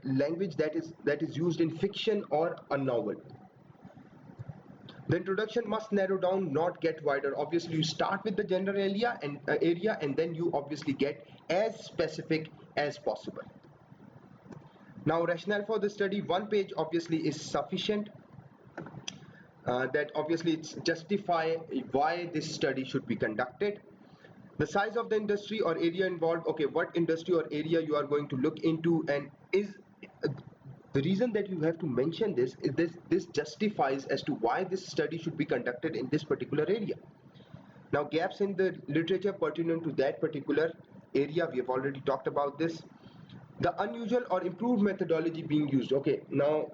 Speaker 1: language that is used in fiction or a novel. The introduction must narrow down, not get wider. Obviously, you start with the general area and then you obviously get as specific as possible. Now, rationale for the study, one page obviously is sufficient. that obviously it's justify why this study should be conducted. The size of the industry or area involved, okay, what industry or area you are going to look into, and is the reason that you have to mention this is this justifies as to why this study should be conducted in this particular area. Now, gaps in the literature pertinent to that particular area, we have already talked about this. The unusual or improved methodology being used, okay, now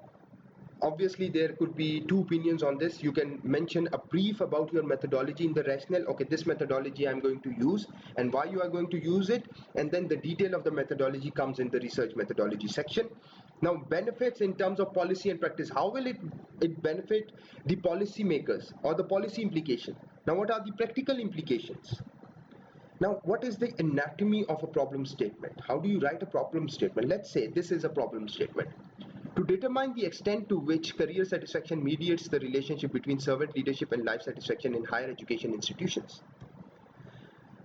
Speaker 1: obviously there could be two opinions on this. You can mention a brief about your methodology in the rationale, okay, this methodology I'm going to use and why you are going to use it, and then the detail of the methodology comes in the research methodology section. Now, benefits in terms of policy and practice, how will it benefit the policy makers or the policy implication? Now, what are the practical implications? Now, what is the anatomy of a problem statement? How do you write a problem statement? Let's say this is a problem statement. To determine the extent to which career satisfaction mediates the relationship between servant leadership and life satisfaction in higher education institutions.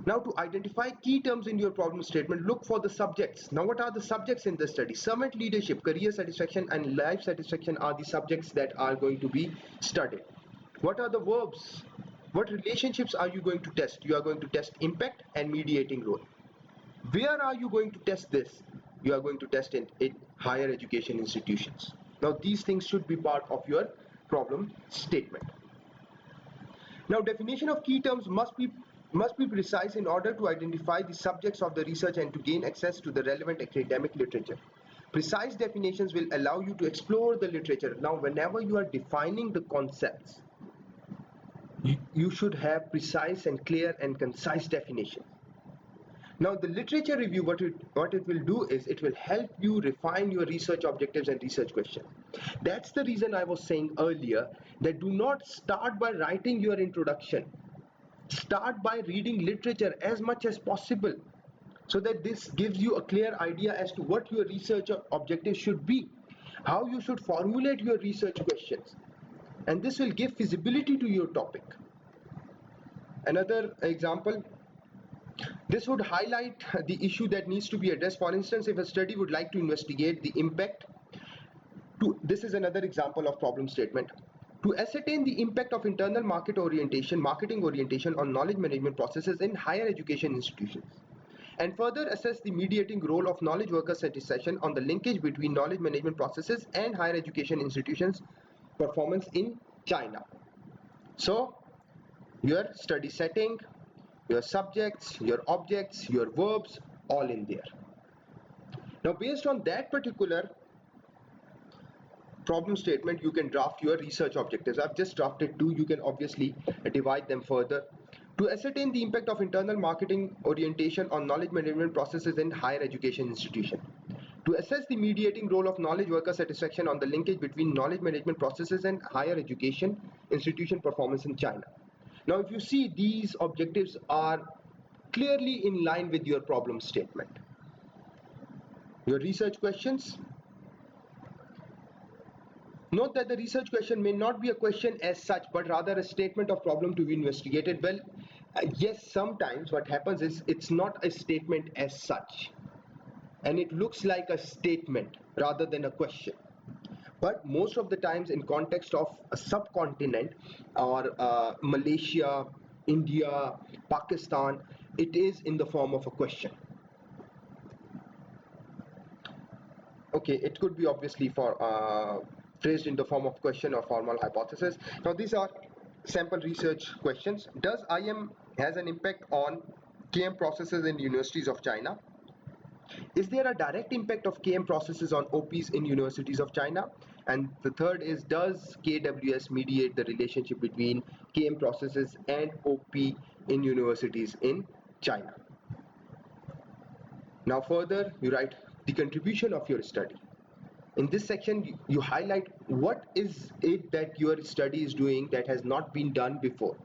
Speaker 1: Now, to identify key terms in your problem statement, look for the subjects. Now, what are the subjects in the study? Servant leadership, career satisfaction, and life satisfaction are the subjects that are going to be studied. What are the verbs? What relationships are you going to test? You are going to test impact and mediating role. Where are you going to test this? You are going to test in higher education institutions. Now, these things should be part of your problem statement. Now, definition of key terms must be precise in order to identify the subjects of the research and to gain access to the relevant academic literature. Precise definitions will allow you to explore the literature. Now, whenever you are defining the concepts, you should have precise and clear and concise definitions. Now, the literature review, what it will do is it will help you refine your research objectives and research questions. That's the reason I was saying earlier that do not start by writing your introduction. Start by reading literature as much as possible so that this gives you a clear idea as to what your research objectives should be, how you should formulate your research questions, and this will give feasibility to your topic. Another example, this would highlight the issue that needs to be addressed. For instance, if a study would like to investigate the impact this is another example of problem statement. To ascertain the impact of internal marketing orientation on knowledge management processes in higher education institutions, and further assess the mediating role of knowledge worker satisfaction on the linkage between knowledge management processes and higher education institutions performance in China. So, your study setting, your subjects, your objects, your verbs, all in there. Now, based on that particular problem statement, you can draft your research objectives. I've just drafted two. You can obviously divide them further. To ascertain the impact of internal marketing orientation on knowledge management processes in higher education institution. To assess the mediating role of knowledge worker satisfaction on the linkage between knowledge management processes and higher education institution performance in China. Now, if you see, these objectives are clearly in line with your problem statement. Your research questions. Note that the research question may not be a question as such, but rather a statement of problem to be investigated. Well, yes, sometimes what happens is it's not a statement as such, and it looks like a statement rather than a question. But most of the times in context of a subcontinent or Malaysia, India, Pakistan, it is in the form of a question. Okay, it could be obviously for phrased in the form of question or formal hypothesis. Now, these are sample research questions. Does IM has an impact on KM processes in universities of China? Is there a direct impact of KM processes on OPs in universities of China? And the third is, does KWS mediate the relationship between KM processes and OP in universities in China? Now, further, you write the contribution of your study. In this section, you highlight what is it that your study is doing that has not been done before.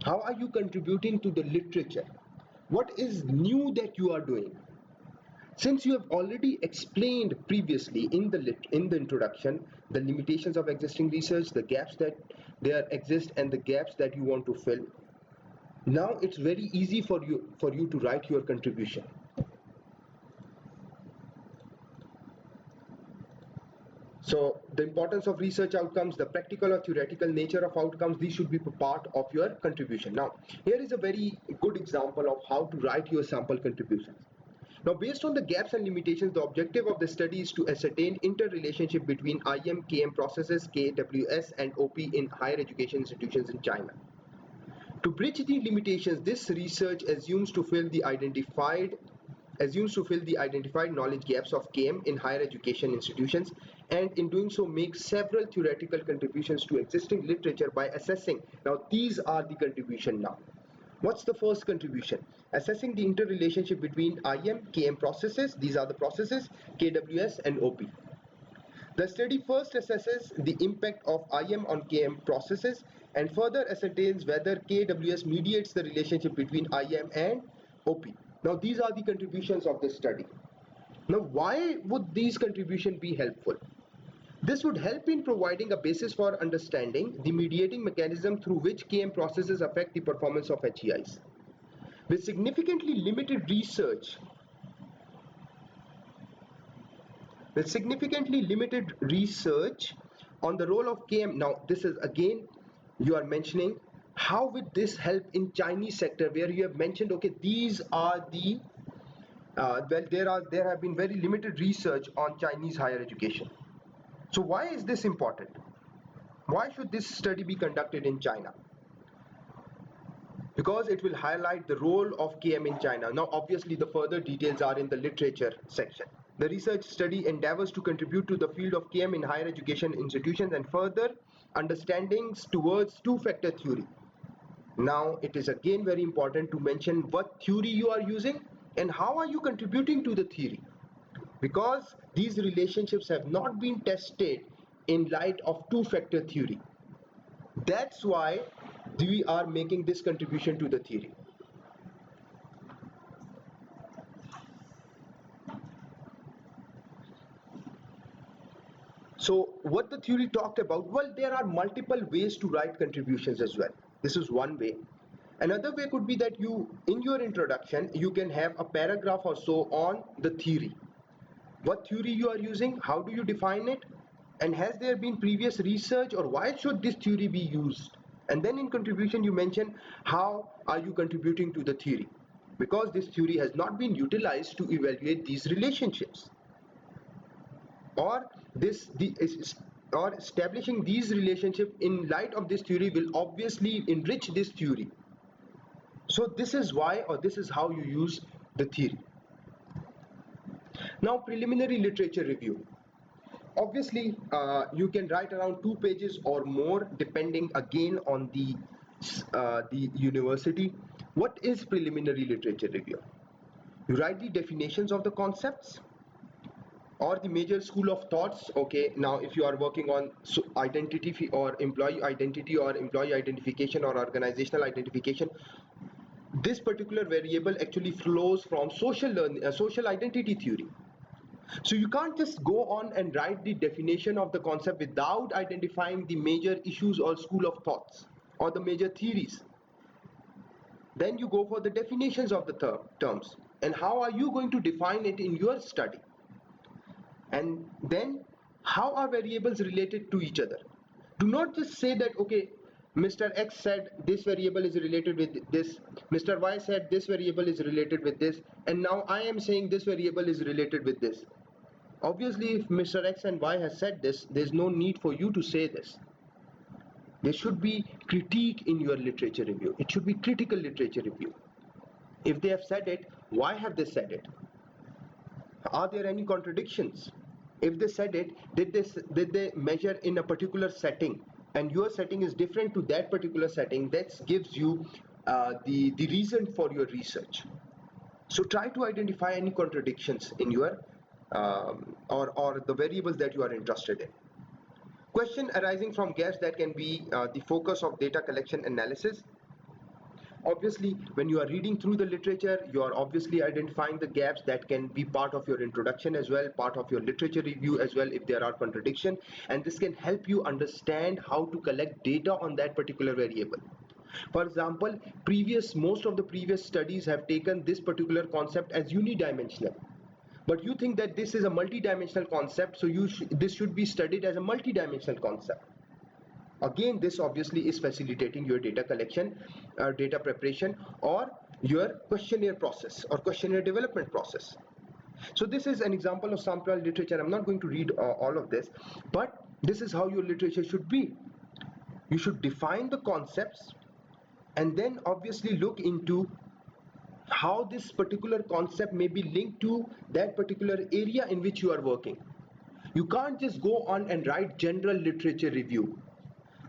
Speaker 1: How are you contributing to the literature? What is new that you are doing? Since you have already explained previously in the introduction the limitations of existing research, the gaps that there exist, and the gaps that you want to fill, now it's very easy for you to write your contribution. So the importance of research outcomes, the practical or theoretical nature of outcomes, these should be part of your contribution. Now, here is a very good example of how to write your sample contributions. Now, based on the gaps and limitations, the objective of the study is to ascertain interrelationship between IM, KM processes, KWS, and OP in higher education institutions in China. To bridge the limitations, this research assumes to fill the identified knowledge gaps of KM in higher education institutions, and in doing so makes several theoretical contributions to existing literature by assessing. Now, these are the contribution now. What's the first contribution? Assessing the interrelationship between IM, KM processes, these are the processes, KWS and OP. The study first assesses the impact of IM on KM processes and further ascertains whether KWS mediates the relationship between IM and OP. Now, these are the contributions of this study. Now, why would these contributions be helpful? This would help in providing a basis for understanding the mediating mechanism through which KM processes affect the performance of HEIs. With significantly limited research on the role of KM. Now, this is again, you are mentioning how would this help in Chinese sector, where you have mentioned, okay, these are the there have been very limited research on Chinese higher education. So why is this important? Why should this study be conducted in China? Because it will highlight the role of KM in China. Now, obviously, the further details are in the literature section. The research study endeavors to contribute to the field of KM in higher education institutions and further understandings towards two-factor theory. Now, it is again very important to mention what theory you are using and how are you contributing to the theory, because these relationships have not been tested in light of two-factor theory. That's why we are making this contribution to the theory. So what the theory talked about, well, there are multiple ways to write contributions as well. This is one way. Another way could be that you, in your introduction, you can have a paragraph or so on the theory. What theory you are using, how do you define it, and has there been previous research, or why should this theory be used? And then in contribution you mention how are you contributing to the theory, because this theory has not been utilized to evaluate these relationships, or or establishing these relationships in light of this theory will obviously enrich this theory. So this is why, or this is how you use the theory. Now, preliminary literature review. Obviously, you can write around 2 pages or more, depending again on the university. What is preliminary literature review? You write the definitions of the concepts or the major school of thoughts. Okay, now if you are working on identity or employee identification or organizational identification, this particular variable actually flows from social identity theory. So you can't just go on and write the definition of the concept without identifying the major issues or school of thoughts or the major theories. Then you go for the definitions of the terms, and how are you going to define it in your study? And then how are variables related to each other? Do not just say that, okay, Mr. X said this variable is related with this, Mr. Y said this variable is related with this, and now I am saying this variable is related with this. Obviously, if Mr. X and Y has said this, there's no need for you to say this. There should be critique in your literature review. It should be critical literature review. If they have said it, why have they said it? Are there any contradictions? If they said it, did they measure in a particular setting, and your setting is different to that particular setting? That gives you the reason for your research. So try to identify any contradictions in your or the variables that you are interested in. Question arising from gaps that can be the focus of data collection analysis. Obviously, when you are reading through the literature, you are obviously identifying the gaps that can be part of your introduction as well, part of your literature review as well, if there are contradictions, and this can help you understand how to collect data on that particular variable. For example, most of the previous studies have taken this particular concept as unidimensional. but you think that this is a multidimensional concept, so this should be studied as a multidimensional concept. Again, this obviously is facilitating your data collection, data preparation, or your questionnaire process or questionnaire development process. So this is an example of sample literature. I'm not going to read all of this, but this is how your literature should be. You should define the concepts and then obviously look into how this particular concept may be linked to that particular area in which you are working. You can't just go on and write general literature review.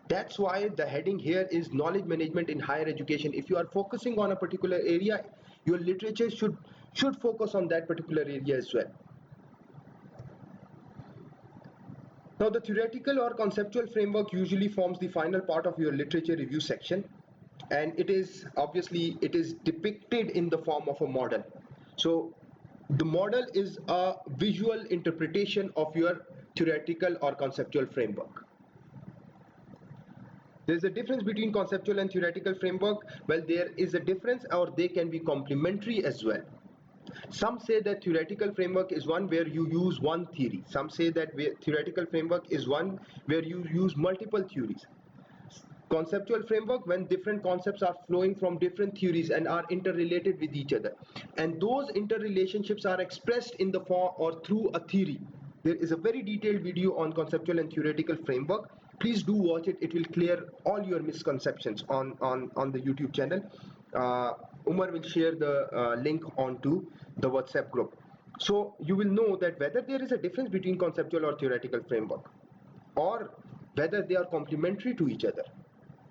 Speaker 1: That's why the heading here is knowledge management in higher education. If you are focusing on a particular area, your literature should focus on that particular area as well. Now, the theoretical or conceptual framework usually forms the final part of your literature review section, and it is obviously it is depicted in the form of a model. So the model is a visual interpretation of your theoretical or conceptual framework. There's a difference between conceptual and theoretical framework. Well, there is a difference, or they can be complementary as well. Some say that theoretical framework is one where you use one theory. Some say that theoretical framework is one where you use multiple theories. Conceptual framework, when different concepts are flowing from different theories and are interrelated with each other, and those interrelationships are expressed in the form or through a theory. There is a very detailed video on conceptual and theoretical framework. Please do watch it. It will clear all your misconceptions on the YouTube channel. Umar will share the link onto the WhatsApp group. So you will know that whether there is a difference between conceptual or theoretical framework, or whether they are complementary to each other,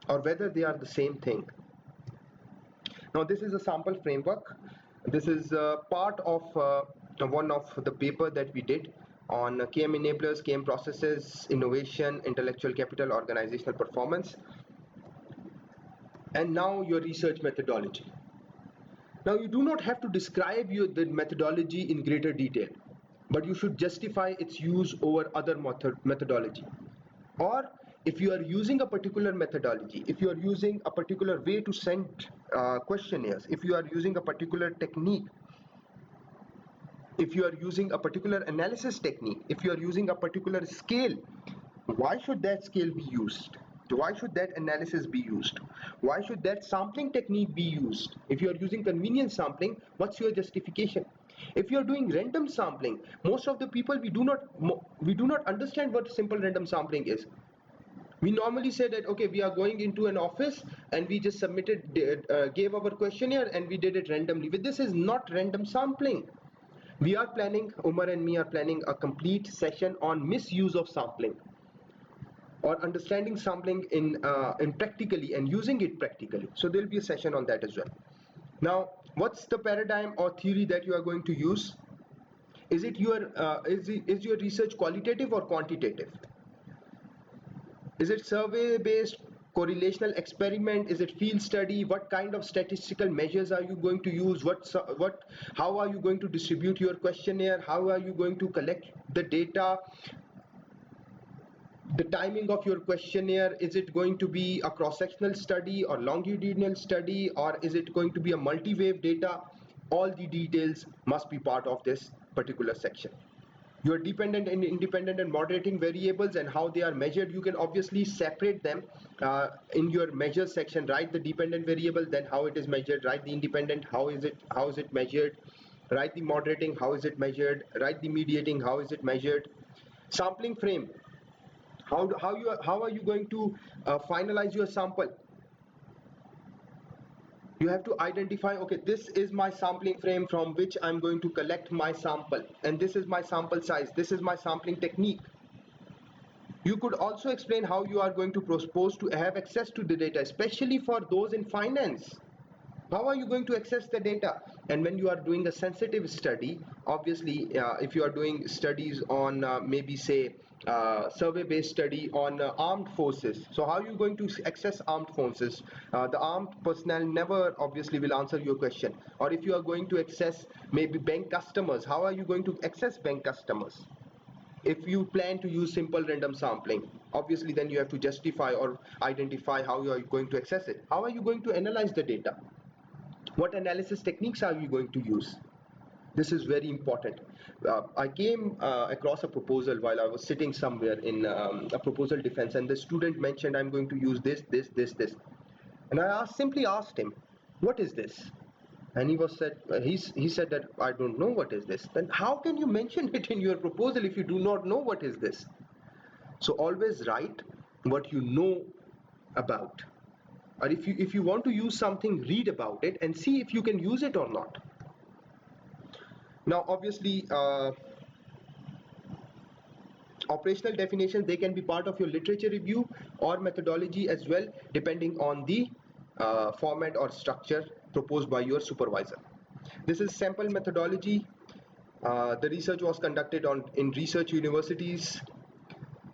Speaker 1: or whether they are the same thing. Now, this is a sample framework. This is part of one of the paper that we did on KM enablers, KM processes, innovation, intellectual capital, organizational performance, and now your research methodology. Now, you do not have to describe the methodology in greater detail, but you should justify its use over other methodology. Or if you are using a particular methodology, if you are using a particular way to send questionnaires, if you are using a particular technique, if you are using a particular analysis technique, if you are using a particular scale, why should that scale be used? Why should that analysis be used? Why should that sampling technique be used? If you are using convenience sampling, what's your justification? If you are doing random sampling, most of the people we do not understand what simple random sampling is. We normally say that okay, we are going into an office and we just gave our questionnaire and we did it randomly. But this is not random sampling. We are planning, Umar and me are planning a complete session on misuse of sampling, or understanding sampling in practically and using it practically. So there will be a session on that as well. Now, what's the paradigm or theory that you are going to use? Is your research qualitative or quantitative? Is it survey based, correlational experiment? Is it field study? What kind of statistical measures are you going to use? How are you going to distribute your questionnaire? How are you going to collect the data? The timing of your questionnaire, is it going to be a cross-sectional study or longitudinal study, or is it going to be a multi-wave data? All the details must be part of this particular section. Your dependent and independent and moderating variables and how they are measured, you can obviously separate them in your measure section. Write the dependent variable, then how it is measured. Write the independent, how is it measured. Write the moderating, how is it measured. Write the mediating, how is it measured. Sampling frame, how are you going to finalize your sample? You have to identify, okay, this is my sampling frame from which I'm going to collect my sample, and this is my sample size, this is my sampling technique. You could also explain how you are going to propose to have access to the data, especially for those in finance. How are you going to access the data? And when you are doing a sensitive study, obviously, if you are doing studies on maybe say survey-based study on armed forces, so how are you going to access armed forces? The armed personnel never obviously will answer your question. Or if you are going to access maybe bank customers, how are you going to access bank customers? If you plan to use simple random sampling, obviously then you have to justify or identify how you are going to access it. How are you going to analyze the data? What analysis techniques are you going to use? This is very important. I came across a proposal while I was sitting somewhere in a proposal defense, and the student mentioned, I'm going to use this. And I simply asked him, what is this? And he said that I don't know what is this. Then how can you mention it in your proposal if you do not know what is this? So always write what you know about. Or if you want to use something, read about it and see if you can use it or not. Now obviously operational definitions, they can be part of your literature review or methodology as well, depending on the format or structure proposed by your supervisor. This is sample methodology. The research was conducted in research universities,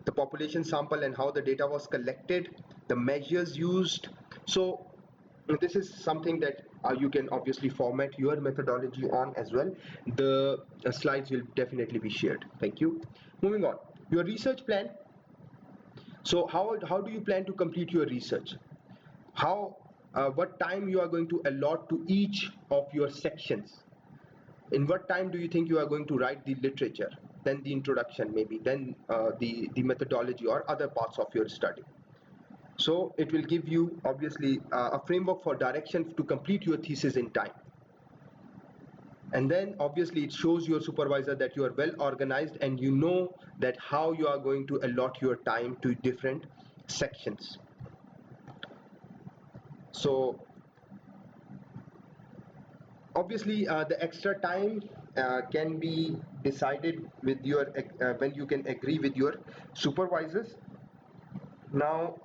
Speaker 1: the population sample and how the data was collected, the measures used. So this is something that you can obviously format your methodology on as well. The slides will definitely be shared. Thank you. Moving on, your research plan. So how do you plan to complete your research? How what time you are going to allot to each of your sections? In what time do you think you are going to write the literature, then the introduction, maybe then the methodology or other parts of your study? So it will give you obviously a framework for direction to complete your thesis in time. And then obviously it shows your supervisor that you are well organized and you know that how you are going to allot your time to different sections. So obviously the extra time can be decided with your when you can agree with your supervisors. Now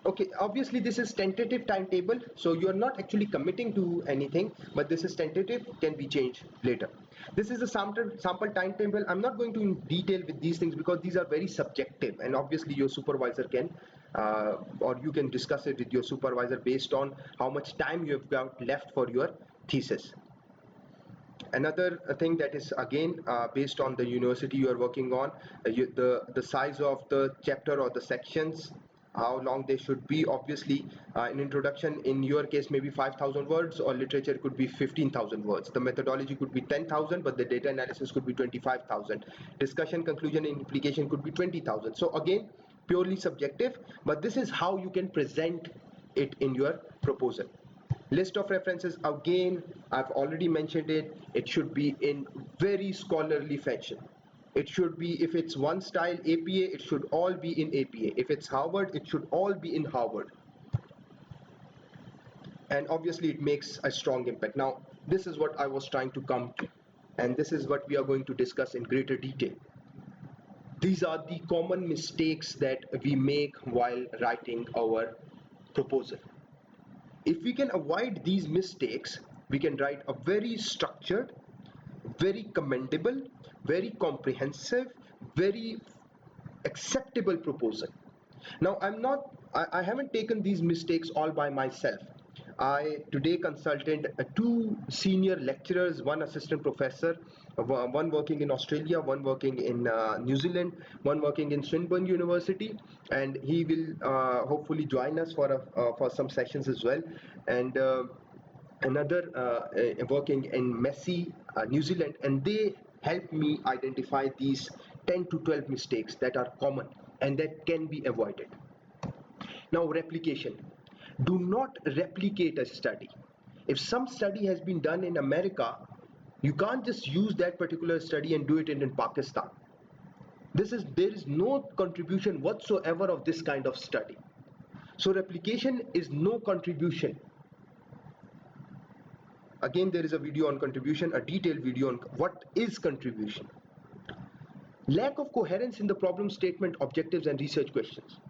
Speaker 1: okay, obviously this is tentative timetable, so you are not actually committing to anything, but this is tentative, can be changed later. This is a sample timetable. I'm not going to in detail with these things because these are very subjective, and obviously your supervisor can or you can discuss it with your supervisor based on how much time you have got left for your thesis. Another thing that is again based on the university you are working on, the size of the chapter or the sections, how long they should be. Obviously an introduction in your case maybe 5,000 words, or literature could be 15,000 words. The methodology could be 10,000, but the data analysis could be 25,000. Discussion, conclusion and implication could be 20,000. So again, purely subjective, but this is how you can present it in your proposal. List of references, again I've already mentioned it. It should be in very scholarly fashion. It should be, if it's one style APA, it should all be in APA. If it's Harvard, it should all be in Harvard. And obviously it makes a strong impact. Now this is what I was trying to come to, and this is what we are going to discuss in greater detail. These are the common mistakes that we make while writing our proposal. If we can avoid these mistakes, we can write a very structured, very commendable, very comprehensive, very acceptable proposal. Now I haven't taken these mistakes all by myself. I today consulted two senior lecturers, one assistant professor, one working in Australia, one working in New Zealand, one working in Swinburne University, and he will hopefully join us for some sessions as well. And another working in Messi, New Zealand, and they help me identify these 10 to 12 mistakes that are common and that can be avoided. Now, replication. Do not replicate a study. If some study has been done in America, you can't just use that particular study and do it in Pakistan. There is no contribution whatsoever of this kind of study. So replication is no contribution. Again, there is a video on contribution, a detailed video on what is contribution. Lack of coherence in the problem statement, objectives and research questions.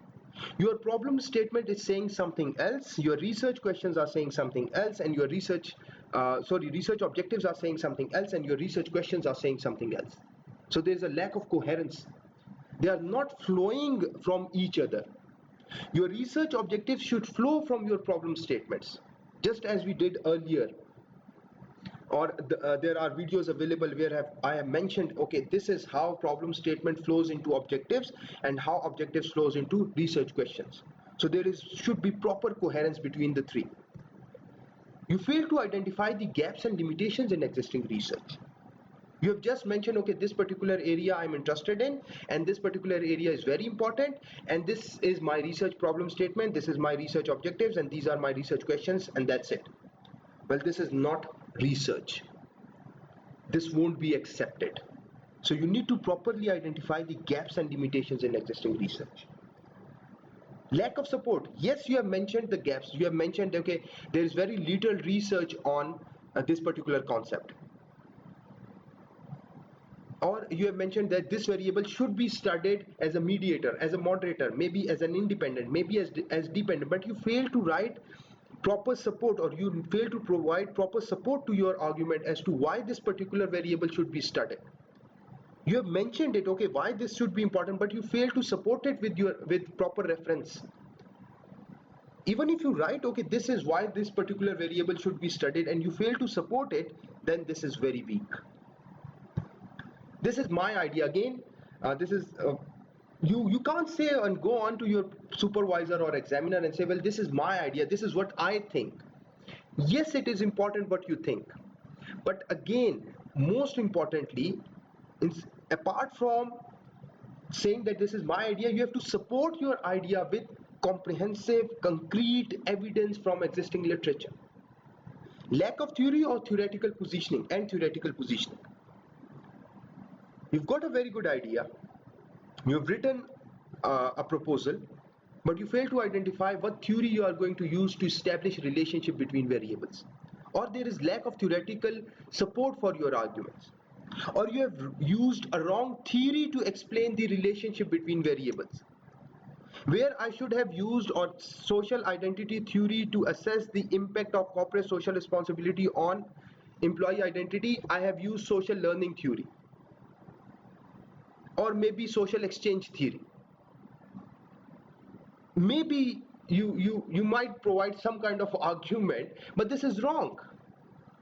Speaker 1: Your problem statement is saying something else, your research questions are saying something else, and your research objectives are saying something else, and your research questions are saying something else. So there's a lack of coherence. They are not flowing from each other. Your research objectives should flow from your problem statements, just as we did earlier. Or there are videos available where I have mentioned, okay, this is how problem statement flows into objectives and how objectives flows into research questions. So there should be proper coherence between the three. You fail to identify the gaps and limitations in existing research. You have just mentioned, okay, this particular area I'm interested in, and this particular area is very important, and this is my research problem statement, this is my research objectives, and these are my research questions, and that's it. Well, this is not research. This won't be accepted. So you need to properly identify the gaps and limitations in existing research. Lack of support. Yes, you have mentioned the gaps. You have mentioned, okay, there is very little research on this particular concept. Or you have mentioned that this variable should be studied as a mediator, as a moderator, maybe as an independent, maybe as dependent, but you fail to write proper support, or you fail to provide proper support to your argument as to why this particular variable should be studied. You have mentioned it, okay, why this should be important, but you fail to support it with proper reference. Even if you write, okay, this is why this particular variable should be studied, and you fail to support it, then this is very weak. This is my idea. Again, this is you can't say and go on to your supervisor or examiner and say, well, this is my idea, this is what I think. Yes, it is important what you think, but again, most importantly, apart from saying that this is my idea, you have to support your idea with comprehensive, concrete evidence from existing literature. Lack of theory or theoretical positioning and theoretical positioning. You've got a very good idea, you've written a proposal, but you fail to identify what theory you are going to use to establish relationship between variables, or there is lack of theoretical support for your arguments, or you have used a wrong theory to explain the relationship between variables. Where I should have used or social identity theory to assess the impact of corporate social responsibility on employee identity, I have used social learning theory, or maybe social exchange theory. Maybe you might provide some kind of argument, but this is wrong.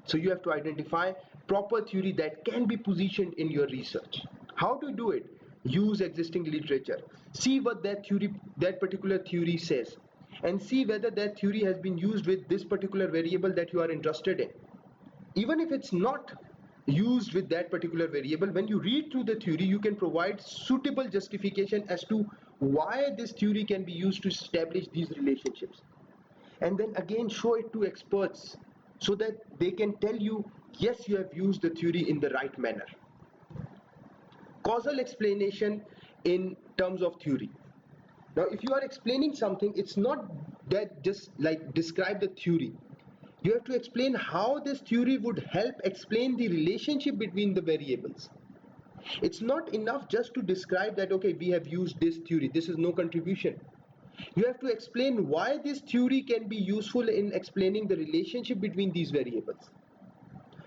Speaker 1: So you have to identify proper theory that can be positioned in your research. How to do it? Use existing literature, see what that particular theory says, and see whether that theory has been used with this particular variable that you are interested in. Even if it's not used with that particular variable, when you read through the theory, you can provide suitable justification as to why this theory can be used to establish these relationships, and then again show it to experts so that they can tell you, yes, you have used the theory in the right manner. Causal explanation in terms of theory. Now, if you are explaining something, it's not that just like describe the theory. You have to explain how this theory would help explain the relationship between the variables. It's not enough just to describe that, okay, we have used this theory, this is no contribution. You have to explain why this theory can be useful in explaining the relationship between these variables.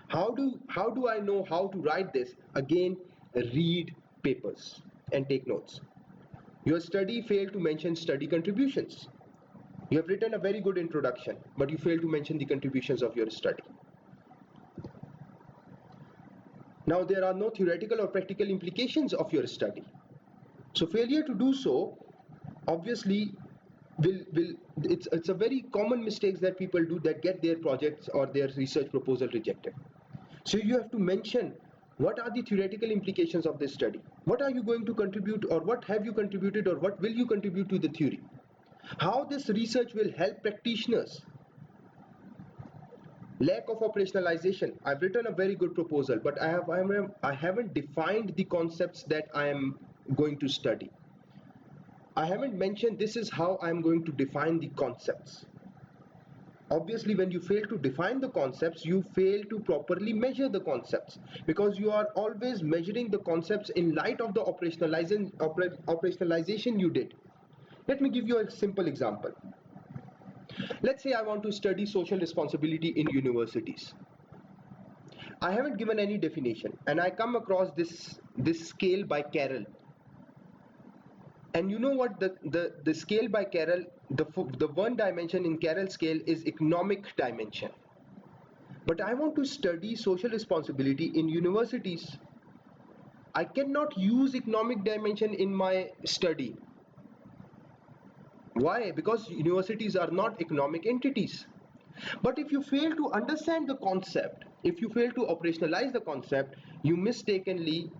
Speaker 1: How do I know how to write this? Again, read papers and take notes. Your study failed to mention study contributions. You have written a very good introduction, but you fail to mention the contributions of your study. Now, there are no theoretical or practical implications of your study. So failure to do so obviously will it's a very common mistakes that people do that get their projects or their research proposal rejected. So you have to mention what are the theoretical implications of this study, what are you going to contribute, or what have you contributed, or what will you contribute to the theory, how this research will help practitioners. Lack of operationalization. I've written a very good proposal, but I haven't defined the concepts that I am going to study. I haven't mentioned this is how I'm going to define the concepts. Obviously, when you fail to define the concepts, you fail to properly measure the concepts, because you are always measuring the concepts in light of the operationalization you did. Let me give you a simple example. Let's say I want to study social responsibility in universities. I haven't given any definition, and I come across this scale by Carroll. And you know what, the scale by Carroll, the one dimension in Carroll scale is economic dimension. But I want to study social responsibility in universities. I cannot use economic dimension in my study. Why? Because universities are not economic entities. But if you fail to understand the concept, if you fail to operationalize the concept, you mistakenly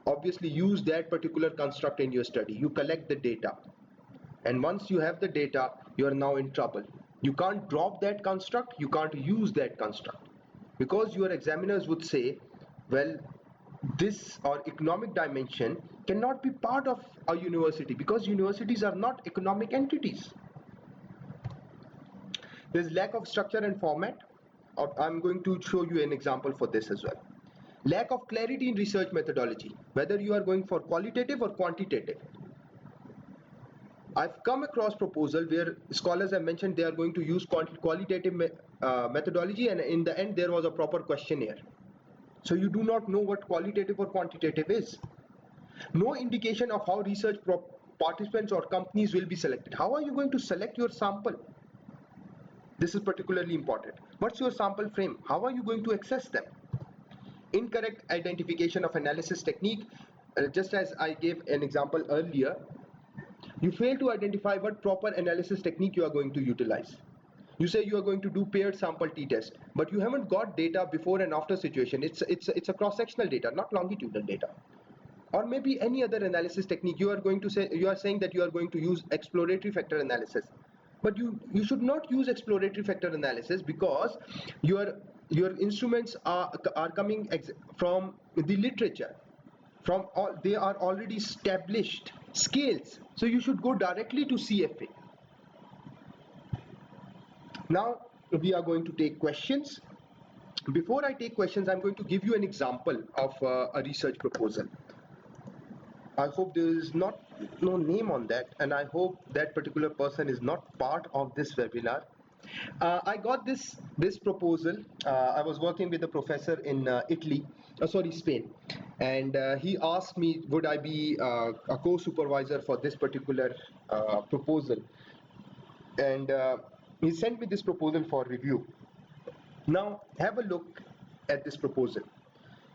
Speaker 1: obviously use that particular construct in your study. You collect the data, and once you have the data, you are now in trouble. You can't drop that construct, you can't use that construct, because your examiners would say, well, this or economic dimension cannot be part of a university because universities are not economic entities. There's lack of structure and format. I'm going to show you an example for this as well. Lack of clarity in research methodology, whether you are going for qualitative or quantitative. I've come across proposal where scholars have mentioned they are going to use qualitative methodology, and in the end there was a proper questionnaire. So you do not know what qualitative or quantitative is. No indication of how research participants or companies will be selected. How are you going to select your sample? This is particularly important. What's your sample frame? How are you going to access them? Incorrect identification of analysis technique. Just as I gave an example earlier, you fail to identify what proper analysis technique you are going to utilize. You say you are going to do paired sample t-test, but you haven't got data before and after situation. It's a cross-sectional data, not longitudinal data. Or maybe any other analysis technique. You are saying that you are going to use exploratory factor analysis, but you should not use exploratory factor analysis because your instruments are coming from the literature, from all, they are already established scales, so you should go directly to CFA. Now we are going to take questions. Before I take questions, I'm going to give you an example of a research proposal. I hope there is no name on that, and I hope that particular person is not part of this webinar. I got this proposal. I was working with a professor in Spain, and he asked me would I be a co-supervisor for this particular proposal, and he sent me this proposal for review. Now have a look at this proposal.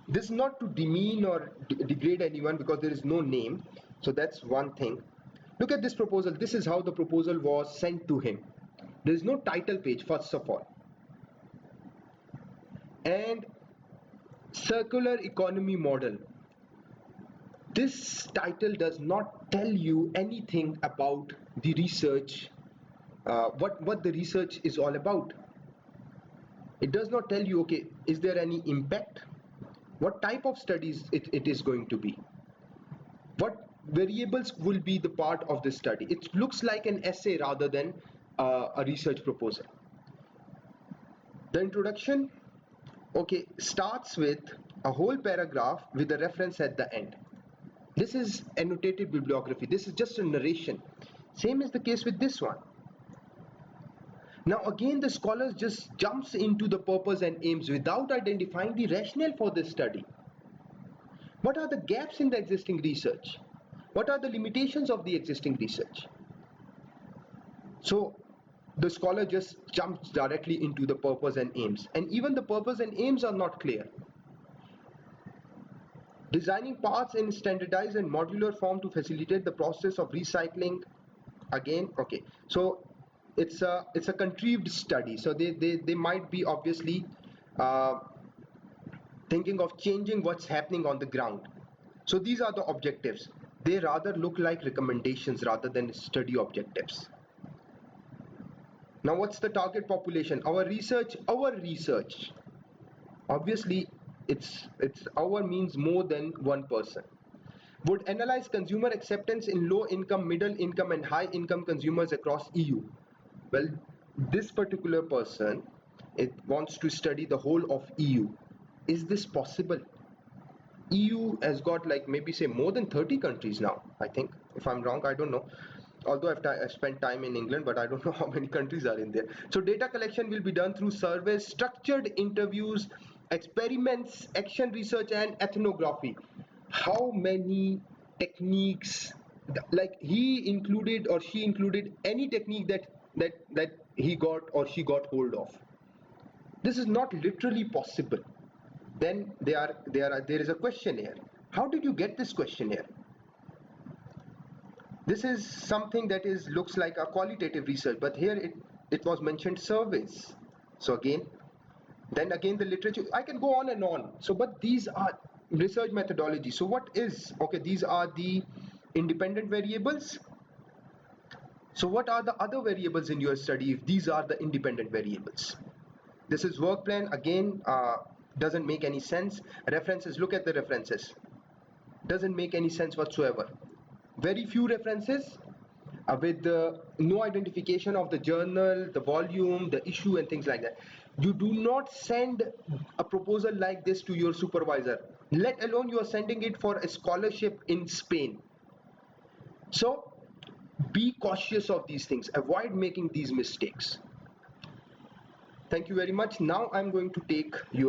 Speaker 1: This is not to demean or degrade anyone because there is no name, so that's one thing. Look at this proposal. This is how the proposal was sent to him. There is no title page, first of all, and circular economy model. This title does not tell you anything about the research, what the research is all about. It does not tell you, okay, is there any impact, what type of studies it is going to be, what variables will be the part of this study. It looks like an essay rather than a research proposal. The introduction, okay, starts with a whole paragraph with a reference at the end. This is annotated bibliography. This is just a narration. Same is the case with this one. Now again, the scholars just jumps into the purpose and aims without identifying the rationale for this study. What are the gaps in the existing research? What are the limitations of the existing research? So the scholar just jumps directly into the purpose and aims, and even the purpose and aims are not clear. Designing parts in standardized and modular form to facilitate the process of recycling. Again, okay, so it's a contrived study, so they might be obviously thinking of changing what's happening on the ground. So these are the objectives. They rather look like recommendations rather than study objectives. Now what's the target population? Our research, obviously it's our means more than one person. Would analyze consumer acceptance in low income, middle income and high income consumers across EU. Well, this particular person, it wants to study the whole of EU. Is this possible? EU has got like maybe say more than 30 countries now, I think. If I'm wrong, I don't know. Although I've spent time in England, but I don't know how many countries are in there. So data collection will be done through surveys, structured interviews, experiments, action research and ethnography. How many techniques, like he included or she included any technique that he got or she got hold of? This is not literally possible. Then there is a questionnaire. How did you get this questionnaire? This is something that is looks like a qualitative research, but here it was mentioned surveys. So again the literature, I can go on and on. So but these are research methodology. So what is, okay, these are the independent variables. So what are the other variables in your study if these are the independent variables? This is work plan, again, doesn't make any sense. References, look at the references, doesn't make any sense whatsoever. Very few references, with no identification of the journal, the volume, the issue, and things like that. You do not send a proposal like this to your supervisor, let alone you are sending it for a scholarship in Spain. So be cautious of these things, avoid making these mistakes. Thank you very much. Now I'm going to take your